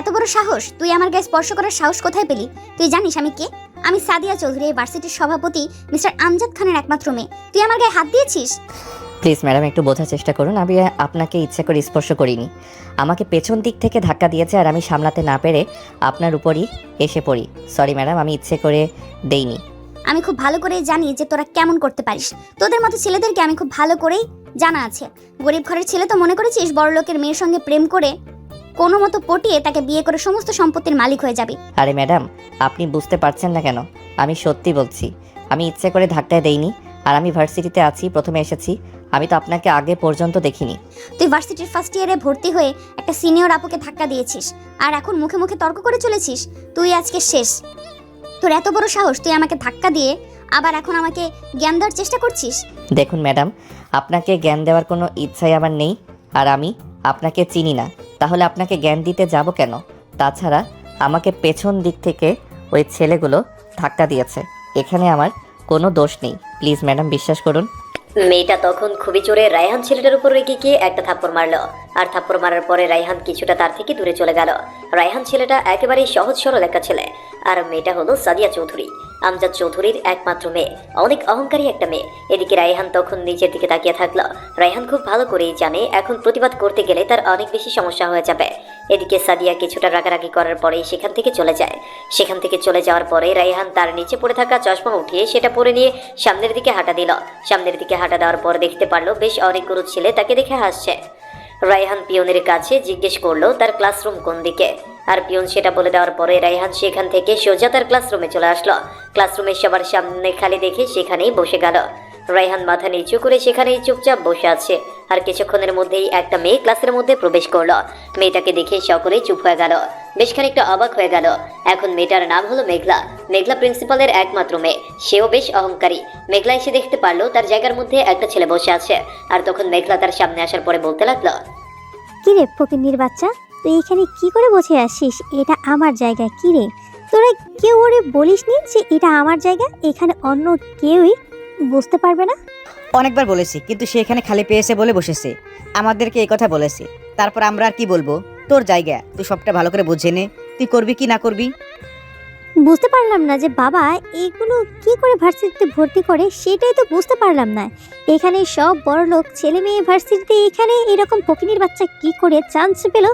এত বড় সাহস, তুই আমার গায়ে স্পর্শ করার সাহস কোথায় পেলি? তুই জানিস আমি কে? আমি সাদিয়া চৌধুরী, ভার্সিটির সভাপতি মিস্টার আমজাদ খানের একমাত্র মেয়ে। তুই আমার গায়ে হাত দিয়েছিস? প্লিজ ম্যাডাম, একটু বোঝার চেষ্টা করুন। আমি আপনাকে ইচ্ছে করে স্পর্শ করিনি। আমাকে পেছন দিক থেকে ধাক্কা দিয়েছে আর আমি সামলাতে না পেরে আপনার উপরই এসে পড়ি। সরি ম্যাডাম, আমি ইচ্ছে করে দেইনি। আমি খুব ভালো করেই জানি যে তোরা কেমন করতে পারিস। তোদের মতো ছেলেদেরকে আমি খুব ভালো করেই জানা আছে। গরিব ঘরের ছেলে তো মনে করেছিস বড় লোকের মেয়ের সঙ্গে প্রেম করে কোনো মতো পটিয়ে তাকে বিয়ে করে সমস্ত সম্পত্তির মালিক হয়ে যাবে। আরে ম্যাডাম, আপনি বুঝতে পারছেন না কেন? আমি সত্যি বলছি, আমি ইচ্ছে করে ধাক্কায় দেইনি। আর আমি ভার্সিটিতে আছি, প্রথমে এসেছি। আমি তো আপনাকে আগে পর্যন্ত দেখিনি। তুই ভার্সিটির ফার্স্ট ইয়ারে ভর্তি হয়ে একটা সিনিয়র আপুকে ধাক্কা দিয়েছিস, আর এখন মুখে মুখে তর্ক করে চলেছিস। তুই আজকে শেষ। তোর এত বড় সাহস, তুই আমাকে ধাক্কা দিয়ে আবার এখন আমাকে জ্ঞান দেওয়ার চেষ্টা করছিস? দেখুন ম্যাডাম, আপনাকে জ্ঞান দেওয়ার কোনো ইচ্ছাই আমার নেই। আর আমি আপনাকে চিনি না, তাহলে আপনাকে জ্ঞান দিতে যাব কেন? তাছাড়া আমাকে পেছন দিক থেকে ওই ছেলেগুলো ধাক্কা দিয়েছে, এখানে আমার কোনো দোষ নেই। প্লিজ ম্যাডাম, বিশ্বাস করুন। মেয়েটা তখন খুবই জোরে রায়হান ছেলেটার উপর রেগে গিয়ে একটা থাপ্পড় মারলো। আর থাপ্পড় মারার পরে রায়হান কিছুটা তার থেকে দূরে চলে গেল। রায়হান ছেলেটা একেবারেই সহজ সরল একটা ছেলে, আর মেয়েটা হলো সাদিয়া চৌধুরী, আমজাদ চৌধুরীর একমাত্র মেয়ে, অনেক অহংকারী একটা মেয়ে। এদিকে রায়হান তখন নিচের দিকে তাকিয়ে থাকলো। রায়হান খুব ভালো করেই জানে এখন প্রতিবাদ করতে গেলে তার অনেক বেশি সমস্যা হয়ে যাবে। এদিকে সাদিয়া কিছুটা রাগারাগি করার পরেই সেখান থেকে চলে যায়। সেখান থেকে চলে যাওয়ার পরে রায়হান তার নিচে পড়ে থাকা চশমা উঠিয়ে সেটা পরে নিয়ে সামনের দিকে হাঁটা দিল। সামনের দিকে হাঁটা দেওয়ার পর দেখতে পারলো বেশ অনেকগুলো ছেলে তাকে দেখে হাসছে। রায়হান পিয়নের কাছে জিজ্ঞেস করলো তার ক্লাসরুম কোন দিকে, আর পিয়ন সেটা বলে দেওয়ার পরে রায়হান সেখান থেকে সোজা তার ক্লাসরুমে চলে আসলো। ক্লাসরুমে সবার সামনে খালি দেখে সেখানেই বসে গেল। রায়হান মাথা নিচু করে সেখানেই চুপচাপ বসে আছে। আর কিছুক্ষণের মধ্যেই একটা মেয়ে ক্লাসের মধ্যে প্রবেশ করলো। মেয়েটাকে দেখে সকলেই চুপ হয়ে গেল, বেশ খানিকটা অবাক হয়ে গেল। এখন মেয়েটার নাম হলো মেঘলা। মেঘলা প্রিন্সিপালের একমাত্র মেয়ে, সেও বেশ অহংকারী। মেঘলা এসে দেখতে পারলো তার জায়গার মধ্যে একটা ছেলে বসে আছে। আর তখন মেঘলা তার সামনে আসার পরে বলতে লাগলো, কি রে ফকিন্নির বাচ্চা, তুই এখানে কি করে বসে আসিস? এটা আমার জায়গা। কি রে, তোরা কেউ ওরে বলিসনি যে এটা আমার জায়গা, এখানে অন্য কেউই বুঝতে পারবে না? অনেকবার বলেছি, কিন্তু সে এখানে খালি পেয়েছে বলে বসেছে। আমাদেরকে এই কথা বলেছে, তারপর আমরা আর কি বলবো? তোর জায়গা, তুই সবটা ভালো করে বুঝে নে, তুই করবি কি না করবি। বুঝতে পারলাম না যে বাবা এগুলো কি করে ভার্সিটিতে ভর্তি করে, সেটাই তো বুঝতে পারলাম না। এখানে সব বড় লোক ছেলে মেয়ে ভার্সিটিতে, এখানে এরকম ফকিনির বাচ্চা কি করে চান্স পেল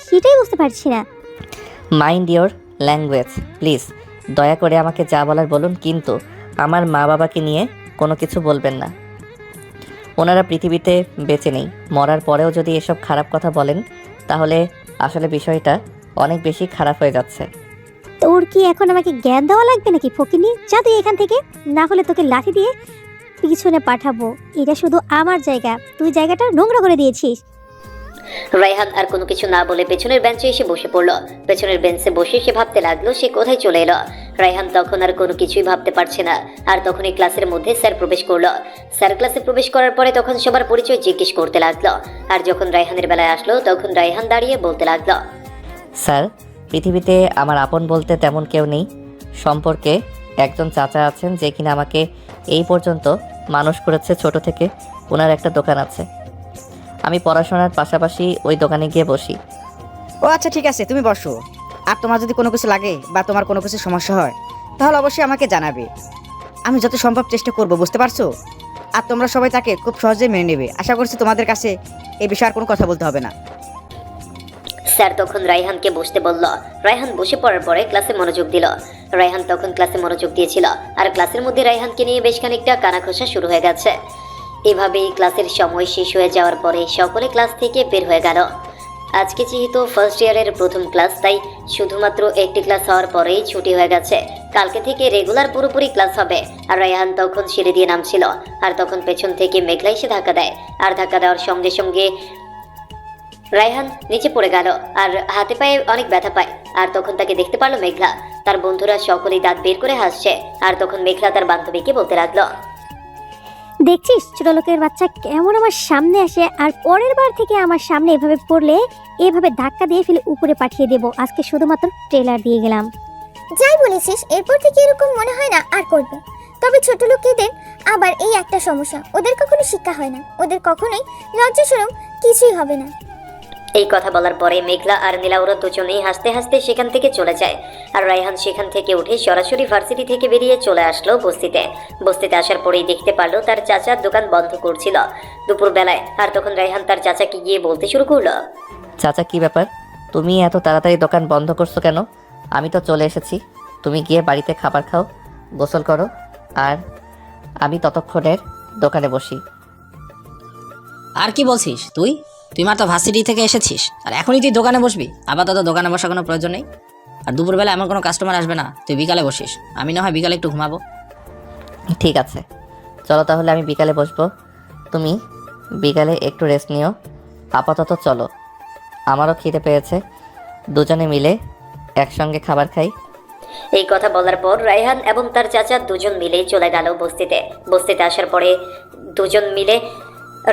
সেটাই বুঝতে পারছি না। Mind your language please. দয়া করে আমাকে যা বলার বলুন, কিন্তু আমার মা বাবাকে নিয়ে কোনো কিছু বলবেন না। ওনারা পৃথিবীতে বেঁচে নেই। মরার পরেও যদি এসব খারাপ কথা বলেন, তাহলে আসলে বিষয়টা অনেক বেশি খারাপ হয়ে যাচ্ছে। তোর কি এখন আমাকে জ্ঞান দেওয়া লাগবে নাকি ফকিনি? যা তুই এখান থেকে, না হলে তোকে লাঠি দিয়ে পিছনে পাঠাবো। এটা শুধু আমার জায়গা, তুই জায়গাটা নোংরা করে দিয়েছিস। রায়হান আর কোনো কিছু না বলে পেছনের বেঞ্চে এসে বসে পড়লো। পেছনের বেঞ্চে বসে সে ভাবতে লাগলো সে কোথায় চলে এলো। রায়হান তখন আর কোনো কিছুই ভাবতে পারছে না। আর তখনই ক্লাসের মধ্যে স্যার প্রবেশ করলো। স্যার ক্লাসে প্রবেশ করার পরে তখন সবার পরিচয় জিজ্ঞেস করতে লাগলো। আর যখন রায়হানের বেলায় আসলো তখন রায়হান দাঁড়িয়ে বলতে লাগলো, স্যার, পৃথিবীতে আমার আপন বলতে তেমন কেউ নেই। সম্পর্কে একজন চাচা আছেন যে কিনা আমাকে এই পর্যন্ত মানুষ করেছে ছোট থেকে। ওনার একটা দোকান আছে, আমি পড়াশোনার পাশাপাশি ওই দোকানে গিয়ে বসি। ও আচ্ছা, ঠিক আছে, তুমি বসো। আর তোমার যদি কোনো কিছু লাগে বা তোমার কোনো কিছু সমস্যা হয়, তাহলে অবশ্যই আমাকে জানাবে। আমি যত সম্ভব চেষ্টা করব, বুঝতে পারছো? আর তোমরা সবাই তাকে খুব সহজেই মেনে নেবে। আশা করছি তোমাদের কাছে এই বিষয়ে আর কোনো কথা বলতে হবে না। স্যার তখন রায়হানকে বসতে বলল। রায়হান বসে পড়ার পরে ক্লাসে মনোযোগ দিল। রায়হান তখন ক্লাসে মনোযোগ দিয়েছিল, আর ক্লাসের মধ্যে রায়হানকে নিয়ে বেশ খানিকটা কানাঘোষা শুরু হয়ে গেছে। এভাবেই ক্লাসের সময় শেষ হয়ে যাওয়ার পরে সকলে ক্লাস থেকে বের হয়ে গেল। আজকে যেহেতু ফার্স্ট ইয়ারের প্রথম ক্লাস, তাই শুধুমাত্র একটি ক্লাস হওয়ার পরেই ছুটি হয়ে গেছে। কালকে থেকে রেগুলার পুরোপুরি ক্লাস হবে। আর রায়হান তখন সিঁড়ি দিয়ে নামছিল, আর তখন পেছন থেকে মেঘলা এসে ধাক্কা দেয়। আর ধাক্কা দেওয়ার সঙ্গে সঙ্গে রায়হান নিচে পড়ে গেল, আর হাতে পায়ে অনেক ব্যথা পায়। আর তখন তাকে দেখতে পারলো মেঘলা। তার বন্ধুরা সকলেই দাঁত বের করে হাসছে। আর তখন মেঘলা তার বান্ধবীকে বলতে লাগলো, দেখছিস ছোট লোকের বাচ্চা কেমন আমার সামনে আসে, আর পরের বার থেকে আমার সামনে এভাবে পড়লে এভাবে ধাক্কা দিয়ে ফেলে উপরে পাঠিয়ে দেব। আজকে শুধুমাত্র ট্রেলার দিয়ে গেলাম। যাই বলেছিস, এরপর থেকে এরকম মনে হয় না আর করবে। তবে ছোট লোকেদের আবার এই একটা সমস্যা, ওদের কখনো শিক্ষা হয় না, ওদের কখনোই লজ্জা শরম কিছুই হবে না। এই কথা বলার পরে মেঘলা আর নীলা ওরা দুজনেই হাসতে হাসতে সেখান থেকে চলে যায়। আর রায়হান সেখান থেকে উঠে সরাসরি ভার্সিটি থেকে বেরিয়ে চলে আসলো বস্তিতে। বস্তিতে আসার পরেই দেখতে পারলো তার চাচার দোকান বন্ধ করছিল দুপুরবেলায়। আর তখন রায়হান তার চাচাকে গিয়ে বলতে শুরু করলো, চাচা কি ব্যাপার, তুমি এত তাড়াতাড়ি দোকান বন্ধ করছো কেন? আমি তো চলে এসেছি। তুমি গিয়ে বাড়িতে খাবার খাও, গোসল করো, আর আমি ততক্ষণের দোকানে বসি। আর কি বলছিস তুই? তুই মাত্র ভার্সিটি থেকে এসেছিস আর এখনই তুই দোকানে বসবি? আপাতত দোকানে বসার কোনো প্রয়োজন নেই। আর দুপুরবেলা এমন কোনো কাস্টমার আসবে না, তুই বিকালে বসিস। আমি না হয় বিকালে একটু ঘুমাবো। ঠিক আছে, চলো তাহলে আমি বিকালে বসবো। তুমি বিকালে একটু রেস্ট নিও। আপাতত চলো, আমারও খিদে পেয়েছে। দুজনে মিলে একসঙ্গে খাবার খাই। এই কথা বলার পর রায়হান এবং তার চাচা দুজন মিলেই চলে গেল বস্তিতে। বস্তিতে আসার পরে দুজন মিলে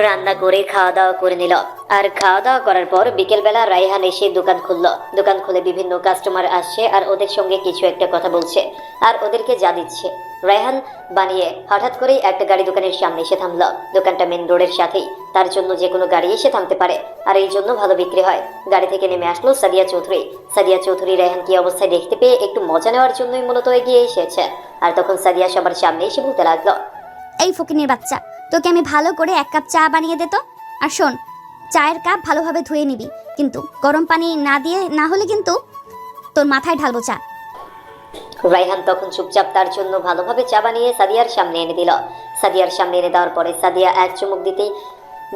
রান্না করে খাওয়া দাওয়া করে নিল। আর খাওয়া দাওয়া করার পর বিকেলবেলা রায়হান এসে দোকান খুললো। দোকান খুলে বিভিন্ন কাস্টমার আসছে আর ওদের সঙ্গে কিছু একটা কথা বলছে আর ওদেরকে যা দিচ্ছে। রায়হান বানিয়ে হঠাৎ করেই একটা গাড়ি দোকানের সামনে এসে থামলো। দোকানটা মেন রোডের সাথেই, তার জন্য যে কোনো গাড়ি এসে থামতে পারে আর এই জন্য ভালো বিক্রি হয়। গাড়ি থেকে নেমে আসলো সাদিয়া চৌধুরী। সাদিয়া চৌধুরী রায়হান কি অবস্থায় দেখতে পেয়ে একটু মজা নেওয়ার জন্যই মূলত এগিয়ে এসেছে। আর তখন সাদিয়া সবার সামনে এসে বলতে লাগলো, এই ফকিনীর বাচ্চা, তোকে আমি ভালো করে 1 কাপ চা বানিয়ে দে তো। আর শোন, চায়ের কাপ ভালোভাবে ধুয়ে নিবি, কিন্তু গরম পানি না দিয়ে, না হলে কিন্তু তোর মাথায় ঢালবো চা। রায়হান তখন চুপচাপ তার জন্য ভালোভাবে চা বানিয়ে সাদিয়ার সামনে এনে দিল। সাদিয়ার সামনে এনে দেওয়ার পরে সাদিয়া এক চুমুক দিতেই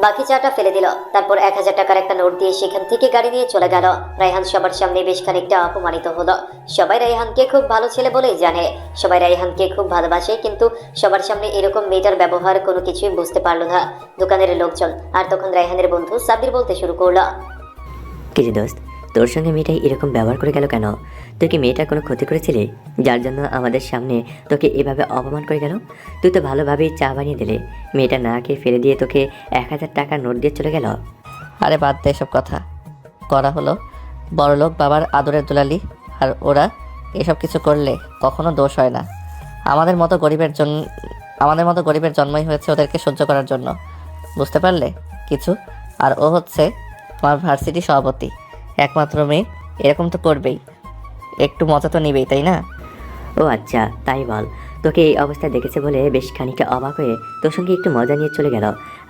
বাকি চাটা ফেলে দিল। তারপর 1000 টাকার একটা নোট দিয়ে সেখান থেকে গাড়ি নিয়ে চলে গেল। রায়হান সবার সামনে বেশ খানিকটা অপমানিত হলো। সবাই রায়হানকে খুব ভালো ছেলে বলেই জানে, সবাই রায়হানকে খুব ভালোবাসে, কিন্তু সবার সামনে এরকম মেয়েটার ব্যবহার কোনো কিছুই বুঝতে পারলো না দোকানের লোকজন। আর তখন রায়হানের বন্ধু সাব্বির বলতে শুরু করলো, কিছু দোস্ত, তোর সঙ্গে মেয়েটাই এরকম ব্যবহার করে গেল কেন? তুই কি মেয়েটার কোনো ক্ষতি করেছিলি যার জন্য আমাদের সামনে তোকে এভাবে অপমান করে গেল? তুই তো ভালোভাবেই চা বানিয়ে দিলে, মেয়েটা না খেয়ে ফেলে দিয়ে তোকে 1000 টাকা নোট দিয়ে চলে গেল। আরে বাদ দে এসব কথা। করা হলো বড়লোক বাবার আদরের দুলালি, আর ওরা এসব কিছু করলে কখনো দোষ হয় না। আমাদের মতো গরিবের জন্মই হয়েছে ওদেরকে সহ্য করার জন্য, বুঝতে পারলে কিছু? আর ও হচ্ছে আমার ভার্সিটি সভাপতি, একমাত্র মেয়ে, এরকম তো করবেই, একটু মজা তো নিবেই, তাই না? ও আচ্ছা, তাই বল। তোকে এই অবস্থায় দেখেছে বলে বেশ খানিকটা অবাক হয়ে তোর সঙ্গে একটু মজা নিয়ে চলে গেল।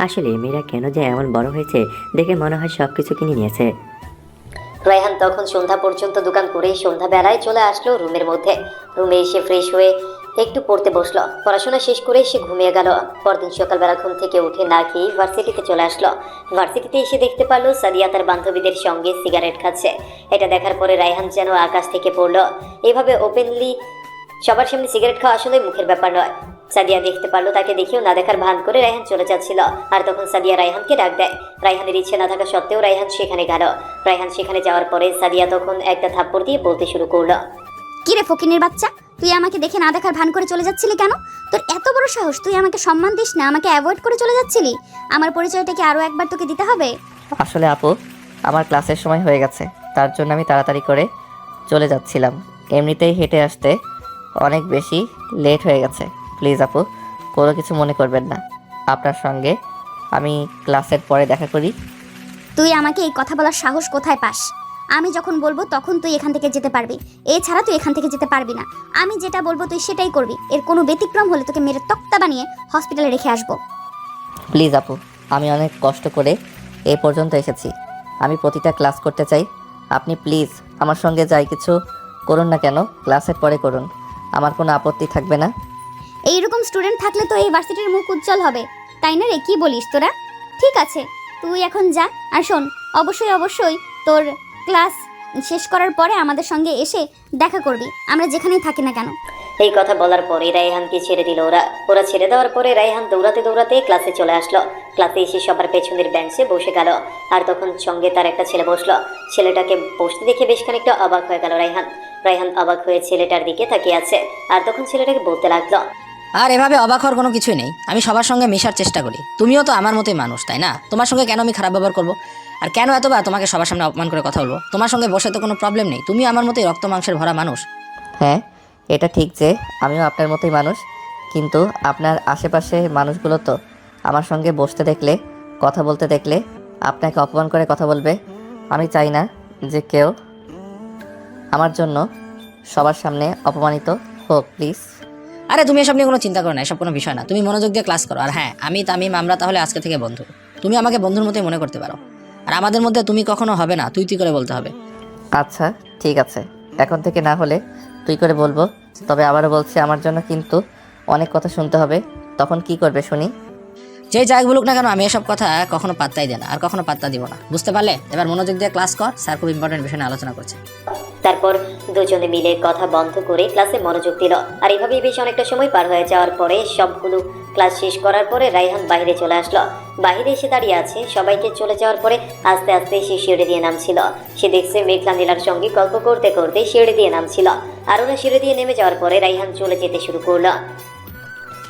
আসলে মেয়েরা কেন যে এমন বড় হয়েছে দেখে মনে হয় সব কিছু কিনে নিয়েছে। রায়হান তখন সন্ধ্যা পর্যন্ত দোকান করে সন্ধ্যাবেলায় চলে আসলো রুমের মধ্যে। রুমে এসে ফ্রেশ হয়ে একটু পড়তে বসলো। পড়াশোনা শেষ করে সে ঘুমিয়ে গেল। পরদিন সকালবেলা ঘুম থেকে উঠে না খেয়ে ভার্সিটিতে চলে আসলো। ভার্সিটিতে এসে দেখতে পারলো সাদিয়া তার বান্ধবীদের সঙ্গে সিগারেট খাচ্ছে। এটা দেখার পরে রায়হান যেন আকাশ থেকে পড়লো। এভাবে ওপেনলি সবার সামনে সিগারেট খাওয়া আসলে মুখের ব্যাপার নয়। সাদিয়া দেখতে পারলো, তাকে দেখেও না দেখার ভান করে রায়হান চলে যাচ্ছিল। আর তখন সাদিয়া রায়হানকে ডাক দেয়। রায়হানের ইচ্ছে না থাকা সত্ত্বেও রায়হান সেখানে গেল। রায়হান সেখানে যাওয়ার পরে সাদিয়া তখন একটা থাপ্পড় দিয়ে বলতে শুরু করলো, কি রে ফকিনীর বাচ্চা, তুই আমাকে দেখে না দেখার ভান করে চলে যাচ্ছিলি কেন? তোর এত বড় সাহস, তুই আমাকে সম্মান দিস না, আমাকে অ্যাভয়েড করে চলে যাচ্ছিলি? আমার পরিচয়টা কি আরও একবার তোকে দিতে হবে? আসলে আপু, আমার ক্লাসের সময় হয়ে গেছে, তার জন্য আমি তাড়াতাড়ি করে চলে যাচ্ছিলাম। এমনিতেই হেঁটে আসতে অনেক বেশি লেট হয়ে গেছে। প্লিজ আপু, কোনো কিছু মনে করবেন না। আপনার সঙ্গে আমি ক্লাসের পরে দেখা করি। তুই আমাকে এই কথা বলার সাহস কোথায় পাস? আমি যখন বলবো তখন তুই এখান থেকে যেতে পারবি, এছাড়া তুই এখান থেকে যেতে পারবি না। আমি যেটা বলবো তুই সেটাই করবি। এর কোনো ব্যতিক্রম হলে তোকে মেরে তক্তা বানিয়ে হসপিটালে রেখে আসবো। প্লিজ আপু, আমি অনেক কষ্ট করে এ পর্যন্ত এসেছি। আমি প্রতিটা ক্লাস করতে চাই। আপনি প্লিজ আমার সঙ্গে যাই কিছু করুন না কেন, ক্লাসের পরে করুন, আমার কোনো আপত্তি থাকবে না। এইরকম স্টুডেন্ট থাকলে তো এই ভার্সিটির মুখ উজ্জ্বল হবে, তাই না রে? কি বলিস তোরা? ঠিক আছে, তুই এখন যা। আর শোন, অবশ্যই তোর ক্লাস শেষ করার পরে আমাদের সঙ্গে এসে দেখা করবি, আমরা যেখানেই থাকি না কেন। এই কথা বলার পরে রায়হানকে ছেড়ে দিল ওরা ছেড়ে দেওয়ার পরে রায়হান দৌড়াতে দৌড়াতে ক্লাসে চলে আসলো। ক্লাসে এসে সবার পেছনের বেঞ্চে বসে গেল। আর তখন সঙ্গে তার একটা ছেলে বসলো। ছেলেটাকে বসতে দেখে বেশ খানিকটা অবাক হয়ে গেল রায়হান অবাক হয়ে ছেলেটার দিকে তাকিয়ে আছে। আর তখন ছেলেটাকে বলতে লাগলো, আর এভাবে অবাক হওয়ার কোনো কিছুই নেই। আমি সবার সঙ্গে মেশার চেষ্টা করি, তুমিও তো আমার মতোই মানুষ, তাই না? তোমার সঙ্গে কেন আমি খারাপ ব্যবহার করবো? আর কেন এতবার তোমাকে সবার সামনে অপমান করে কথা বলবো? তোমার সঙ্গে বসে তো কোনো প্রবলেম নেই, তুমি আমার মতোই রক্ত মাংসের ভরা মানুষ। হ্যাঁ, এটা ঠিক যে আমিও আপনার মতোই মানুষ, কিন্তু আপনার আশেপাশে মানুষগুলো তো আমার সঙ্গে বসতে দেখলে, কথা বলতে দেখলে আপনাকে অপমান করে কথা বলবে। আমি চাই না যে কেউ আমার জন্য সবার সামনে অপমানিত হোক, প্লিজ। আরে তুমি এসব নিয়ে কোনো চিন্তা করো না, এসব কোনো বিষয় না। তুমি মনোযোগ দিয়ে ক্লাস করো। আর হ্যাঁ, আমি তামিম আমরা তাহলে আজকে থেকে বন্ধু। তুমি আমাকে বন্ধুর মতোই মনে করতে পারো। আর আমাদের মধ্যে তুমি কখনো হবে না, তুই তুই করে বলতে হবে। আচ্ছা ঠিক আছে, এখন থেকে না হলে তুই করে বলবো। তবে আবারও বলছি, আমার জন্য কিন্তু অনেক কথা শুনতে হবে। তখন কি করবে শুনি? যে যাই বলুক না কেন, আমি এসব কথা কখনো পাত্তাই দিই না, আর কখনো পাত্তা দিব না। বুঝতে পারলে? এবার মনোযোগ দিয়ে ক্লাস কর, স্যার খুব ইম্পর্টেন্ট বিষয় নিয়ে আলোচনা করছে। তারপর দুজনে মিলে কথা বন্ধ করে ক্লাসে মনোযোগ দিল। আর এভাবেই বেশ অনেকটা সময় পার হয়ে যাওয়ার পরে সবগুলো ক্লাস শেষ করার পরে রায়হান বাইরে চলে আসলো। বাইরে এসে দাঁড়িয়ে আছে। সবাইকে চলে যাওয়ার পরে আস্তে আস্তে সে সিঁড়ি দিয়ে নামছিল। সে দেখছে মেঘলা নীলার সঙ্গে গল্প করতে করতে সিঁড়ি দিয়ে নামছিল। আর ওরা সিঁড়ি দিয়ে নেমে যাওয়ার পরে রায়হান চলে যেতে শুরু করলো।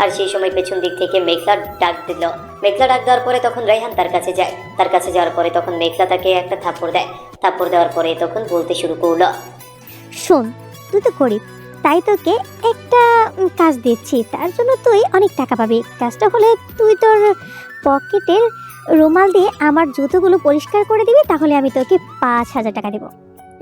আর সেই সময় পেছন দিক থেকে মেঘলা ডাক দিল। মেঘলা ডাক দেওয়ার পরে তখন রায়হান তার কাছে যায়। তার কাছে যাওয়ার পরে তখন মেঘলা তাকে একটা থাপ্পড় দেয়। থাপ্পড় দেওয়ার পরে তখন বলতে শুরু করলো। শোন, তুই তো গরিব, তাই তোকে একটা কাজ দিচ্ছি, তার জন্য তুই অনেক টাকা পাবি। কাজটা হলে তুই তোর পকেটের রুমাল দিয়ে আমার জুতোগুলো পরিষ্কার করে দিবি, তাহলে আমি তোকে 5,000 টাকা দেবো।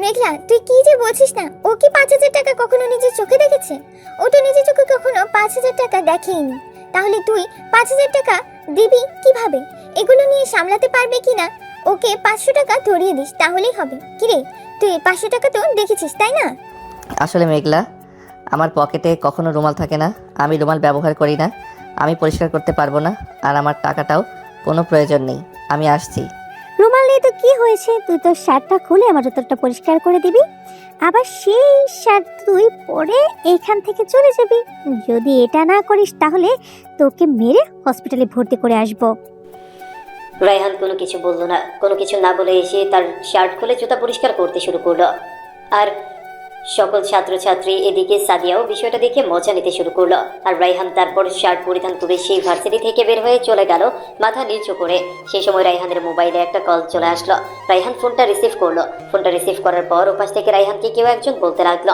মেঘলা, তুই কি যে বলছিস না? ও কি 5,000 টাকা কখনো নিজের চোখে দেখেছে? ও তো নিজের চোখে কখনো 5,000 টাকা দেখেইনি। তাহলে তুই 5,000 টাকা দিবি কিভাবে? এগুলো নিয়ে সামলাতে পারবে কিনা? ওকে 500 টাকা ধরিয়ে দিস, তাহলেই হবে। কিরে, তুই 500 টাকা তো দেখেছিস তাই না? আসলে মেঘলা, আমার পকেটে কখনো রুমাল থাকে না। আমি রুমাল ব্যবহার করি না। আমি পরিষ্কার করতে পারবো না। আর আমার টাকাটাও কোনো প্রয়োজন নেই। আমি আসছি। রুমাল নিয়ে তো কি হয়েছে? তুই তোর শার্টটা খুলে আমার জুতোটা পরিষ্কার করে দিবি, আবার সেই শার্ট তুই পরে এইখান থেকে চলে যাবি। যদি এটা না করিস তাহলে তোকে মেরে হসপিটালে ভর্তি করে আসবো। রায়হান কোনো কিছু বললো না। কোনো কিছু না বলে এসে তার শার্ট খুলে জুতা পরিষ্কার করতে শুরু করলো। আর সকল ছাত্রছাত্রী এদিকে সাদিয়াও বিষয়টা দেখে মজা নিতে শুরু করলো। আর রায়হান তারপর শার্ট পরিধান করে সেই ভার্সিটি থেকে বের হয়ে চলে গেল মাথা নিচু করে। সেই সময় রায়হানের মোবাইলে একটা কল চলে আসলো। রায়হান ফোনটা রিসিভ করলো। ফোনটা রিসিভ করার পর ওপাশ থেকে রায়হানকে কেউ একজন বলতে লাগলো।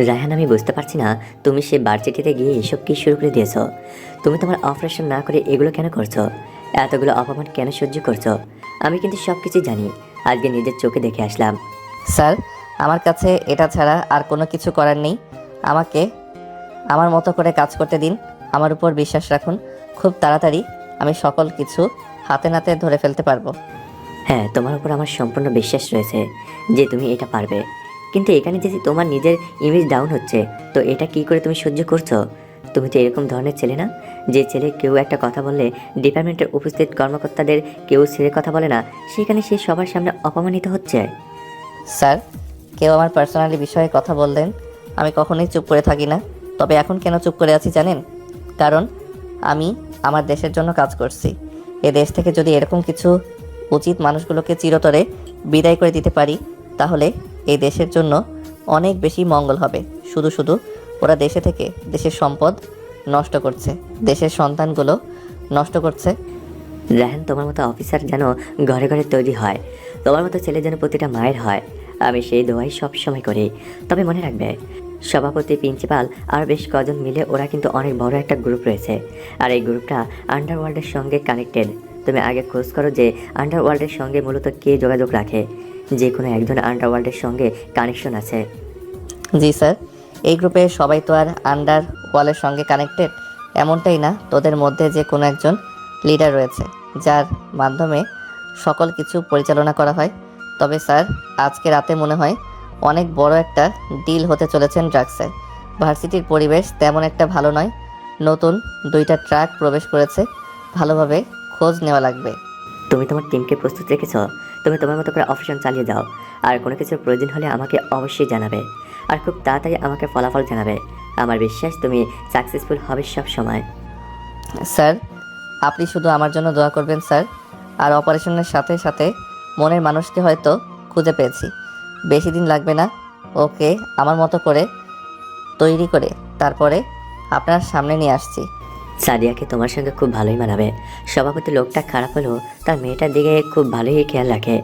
রায়হান, আমি বুঝতে পারছি না তুমি সে ভার্সিটিতে গিয়ে এসব কি শুরু করে দিয়েছো। তুমি তোমার অপারেশন না করে এগুলো কেন করছো? এতগুলো অপমান কেন সহ্য করছো? আমি কিন্তু সব কিছুই জানি, আজকে নিজের চোখে দেখে আসলাম। স্যার, আমার কাছে এটা ছাড়া আর কোনো কিছু করার নেই। আমাকে আমার মতো করে কাজ করতে দিন। আমার উপর বিশ্বাস রাখুন। খুব তাড়াতাড়ি আমি সকল কিছু হাতে নাতে ধরে ফেলতে পারবো। হ্যাঁ, তোমার উপর আমার সম্পূর্ণ বিশ্বাস রয়েছে যে তুমি এটা পারবে। কিন্তু এখানে যদি তোমার নিজের ইমেজ ডাউন হচ্ছে, তো এটা কি করে তুমি সহ্য করছো? তুমি তো এরকম ধরনের ছেলে না, যে ছেলে কেউ একটা কথা বললে ডিপার্টমেন্টের উপস্থিত কর্মকর্তাদের কেউ ছেড়ে কথা বলে না, সেখানে সে সবার সামনে অপমানিত হচ্ছে। স্যার, কেউ আমার পার্সোনালি বিষয়ে কথা বললেন আমি কখনোই চুপ করে থাকি না। তবে এখন কেন চুপ করে আছি জানেন? কারণ আমি আমার দেশের জন্য কাজ করছি। এ দেশ থেকে যদি এরকম কিছু উচিত মানুষগুলোকে চিরতরে বিদায় করে দিতে পারি, তাহলে এই দেশের জন্য অনেক বেশি মঙ্গল হবে। শুধু শুধু ওরা দেশে থেকে দেশের সম্পদ নষ্ট করছে, দেশের সন্তানগুলো নষ্ট করছে। রায়হান, তোমার মতো অফিসার যেন ঘরে ঘরে তৈরি হয়, তোমার মতো ছেলে যেন প্রতিটা মায়ের হয়, আমি সেই দোয়াই সব সময় করি। তবে মনে রাখবে, সভাপতি, প্রিন্সিপাল আর বেশ কজন মিলে ওরা কিন্তু অনেক বড় একটা গ্রুপ রয়েছে। আর এই গ্রুপটা আন্ডারওয়ার্ল্ডের সঙ্গে কানেক্টেড। তুমি আগে খোঁজ করো যে আন্ডারওয়ার্ল্ডের সঙ্গে মূলত কে যোগাযোগ রাখে। যে কোনো একজন আন্ডারওয়ার্ল্ডের সঙ্গে কানেকশন আছে। জি স্যার, এই গ্রুপে সবাই তো আর আন্ডার ওয়ালের সঙ্গে কানেক্টেড এমনটাই না। তোদের মধ্যে যে কোনো একজন লিডার রয়েছে, যার মাধ্যমে সকল কিছু পরিচালনা করা হয়। তবে স্যার, আজকে রাতে মনে হয় অনেক বড় একটা ডিল হতে চলেছেন ড্রাগসে। ভার্সিটির পরিবেশ তেমন একটা ভালো নয়। নতুন 2টা ট্রাক প্রবেশ করেছে, ভালোভাবে খোঁজ নেওয়া লাগবে। তুমি তোমার টিমকে প্রস্তুত রেখেছ। তুমি তোমার মতো করে অপারেশন চালিয়ে যাও। আর কোনো কিছুর প্রয়োজন হলে আমাকে অবশ্যই জানাবে। আর খুব তাড়াতাড়ি আমাকে ফলাফল জানাবে। আমার বিশ্বাস তুমি সাকসেসফুল হবে সব সময়। স্যার, আপনি শুধু আমার জন্য দোয়া করবেন স্যার। আর অপারেশনের সাথে সাথে মনের মানুষকে হয়তো খুঁজে পেয়েছি। বেশি দিন লাগবে না। ওকে আমার মতো করে তৈরি করে তারপরে আপনার সামনে নিয়ে আসছি। সাদিয়াকে তোমার সঙ্গে খুব ভালোই মানাবে। সভাপতি লোকটা খারাপ হলেও তার মেয়েটার দিকে খুব ভালোই খেয়াল রাখে।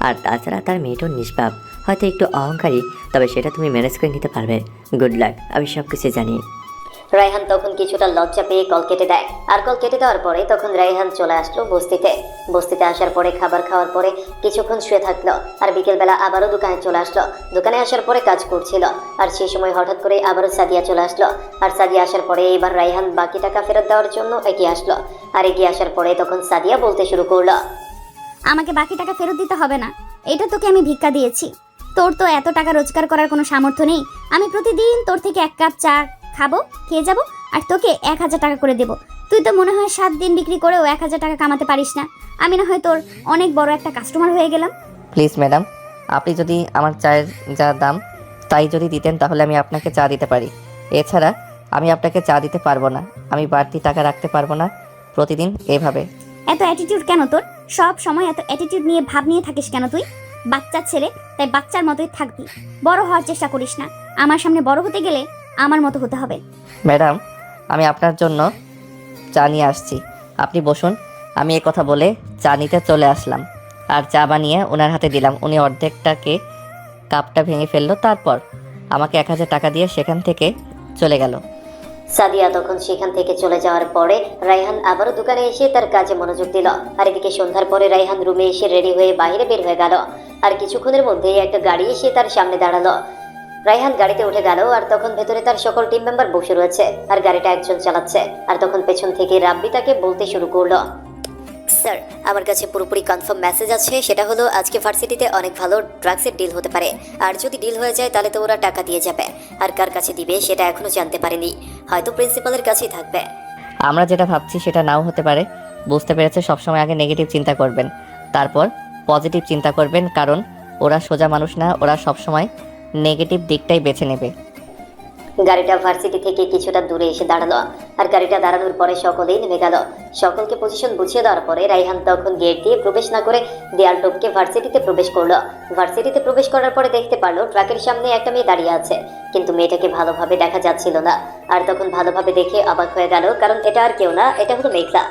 আর তাছাড়া তার মেয়েটাও নিষ্পাপ, হয়তো একটু অহংকারী, তবে সেটা তুমি ম্যানেজ করে নিতে পারবে। গুড লাক, আমি সব কিছু জানি। রায়হান তখন কিছুটা লজ্জা পেয়ে কল কেটে দেয়। আর কল কেটে দেওয়ার পরে তখন রায়হান চলে আসলো বস্তিতে আসার পরে খাবার খাওয়ার পরে কিছুক্ষণ শুয়ে থাকলো। আর বিকেলবেলা আবারও দোকানে চলে আসলো। দোকানে আসার পরে কাজ করছিল। আর সেই সময় হঠাৎ করে আবারও সাদিয়া চলে আসলো। আর সাদিয়া আসার পরে এবার রায়হান বাকি টাকা ফেরত দেওয়ার জন্য এগিয়ে আসলো। আর এগিয়ে আসার পরে তখন সাদিয়া বলতে শুরু করলো, আমাকে বাকি টাকা ফেরত দিতে হবে না, এটা তোকে আমি ভিক্ষা দিয়েছি। তোর তো এত টাকা রোজগার করার কোনো সামর্থ্য নেই। আমি প্রতিদিন তোর থেকে 1 কাপ চা খাবো, খেয়ে যাব, আর তোকে 1000 টাকা করে দেবো। তুই তো মনে হয় 7 দিন বিক্রি করেও 1000 টাকা কামাতে পারিস না। আমি না হয় তোর অনেক বড় একটা কাস্টমার হয়ে গেলাম। প্লিজ ম্যাডাম, আপনি যদি আমার চায়ের যা দাম তাই যদি দিতেন তাহলে আমি আপনাকে চা দিতে পারি। এছাড়া আমি আপনাকে চা দিতে পারবো না। আমি বাড়তি টাকা রাখতে পারবো না প্রতিদিন এভাবে। এত অ্যাটিটিউড কেন তোর? সব সময় এত অ্যাটিটিউড নিয়ে ভাব নিয়ে থাকিস কেন তুই? বাচ্চার ছেলে, তাই বাচ্চার মতোই থাকবি। বড় হওয়ার চেষ্টা করিস না। আমার সামনে বড় হতে গেলে আমার মতো হতে হবে। ম্যাডাম, আমি আপনার জন্য চা নিয়ে আসছি, আপনি বসুন। আমি এ কথা বলে চা নিতে চলে আসলাম আর চা বানিয়ে ওনার হাতে দিলাম। উনি অর্ধেকটাকে কাপটা ভেঙে ফেললো, তারপর আমাকে 1000 টাকা দিয়ে সেখান থেকে চলে গেল। সাদিয়া তখন সেখান থেকে চলে যাওয়ার পরে রায়হান আবারও দোকানে এসে তার কাজে মনোযোগ দিল। আর এদিকে সন্ধ্যার পরে রায়হান রুমে এসে রেডি হয়ে বাইরে বের হয়ে গেল। আর কিছুক্ষণের মধ্যেই একটা গাড়ি এসে তার সামনে দাঁড়ালো। রায়হান গাড়িতে উঠে গেল। আর তখন ভেতরে তার সকল টিম মেম্বার বসে রয়েছে আর গাড়িটা একজন চালাচ্ছে। আর তখন পেছন থেকে রাব্বি তাকে বলতে শুরু করলো, স্যার, আমার কাছে পুরোপুরি কনফার্ম মেসেজ আছে। সেটা হলো আজকে ভার্সিটিতে অনেক ভালো ড্রাগসের ডিল হতে পারে। আর যদি ডিল হয়ে যায় তাহলে তো ওরা টাকা দিয়ে যাবে। আর কার কাছে দিবে সেটা এখনো জানতে পারেনি, হয়তো প্রিন্সিপালের কাছেই থাকবে। আমরা যেটা ভাবছি সেটা নাও হতে পারে। বুঝতে পেরেছে, সবসময় আগে নেগেটিভ চিন্তা করবেন, তারপর পজিটিভ চিন্তা করবেন, কারণ ওরা সোজা মানুষ না, ওরা সবসময় নেগেটিভ দিকটাই বেছে নেবে। গাড়িটা ভার্সিটি থেকে কিছুটা দূরে এসে দাঁড়ালো। আর গাড়িটা দাঁড়ানোর পরে সকলেই নেমে গেল। সকলকে পজিশন বুঝিয়ে দেওয়ার পরে রায়হান তখন গেট দিয়ে প্রবেশ না করে দেয়াল টপকে ভার্সিটিতে প্রবেশ করলো। ভার্সিটিতে প্রবেশ করার পরে দেখতে পারলো ট্রাকের সামনে একটা মেয়ে দাঁড়িয়ে আছে, কিন্তু মেয়েটাকে ভালোভাবে দেখা যাচ্ছিল না। আর তখন ভালোভাবে দেখে অবাক হয়ে গেল, কারণ এটা আর কেউ না, এটা হলো মেঘলা।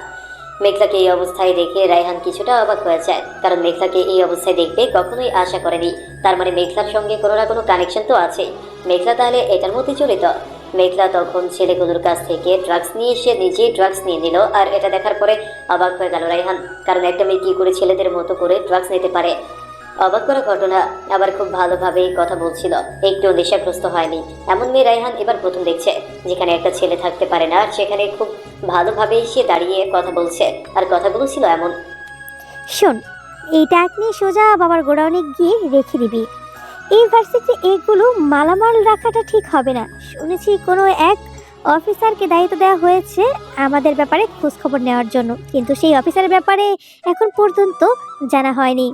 মেঘলাকে এই অবস্থায় দেখে রায়হান কিছুটা অবাক হয়ে যায়, কারণ মেঘলাকে এই অবস্থায় দেখবে কখনোই আশা করেনি। তার মানে মেঘলার সঙ্গে কোনো না কোনো কানেকশন তো আছেই। মেঘলা তাহলে এটার মধ্যে জড়িত। মেঘলা তখন ছেলেগুলোর কাছ থেকে ড্রাগস নিয়ে এসে নিজেই ড্রাগস নিয়ে নিল। আর এটা দেখার পরে অবাক হয়ে গেল রায়হান, কারণ একটা মেয়ে কি করে ছেলেদের মতো করে ড্রাগস নিতে পারে। অবাক করা ঘটনা, আবার খুব ভালোভাবেই কথা বলছিল, একটু নেশাগ্রস্ত হয়নি। এমন মেয়ে রায়হান এবার প্রথম দেখছে, যেখানে একটা ছেলে থাকতে পারে না, সেখানে খুব ভালোভাবেই সে দাঁড়িয়ে কথা বলছে। আর কথাগুলো ছিল এমন, শোন, এই টাক নিয়ে সোজা বাবার গোডাউনে গিয়ে রেখে দিবি। এই ভার্সিটিতে এগুলো মালামাল রাখাটা ঠিক হবে না। শুনেছি কোনো এক অফিসারকে দায়িত্ব দেওয়া হয়েছে আমাদের ব্যাপারে খোঁজ খবর নেওয়ার জন্য, কিন্তু সেই অফিসারের ব্যাপারে এখন পর্যন্ত জানা হয়নি।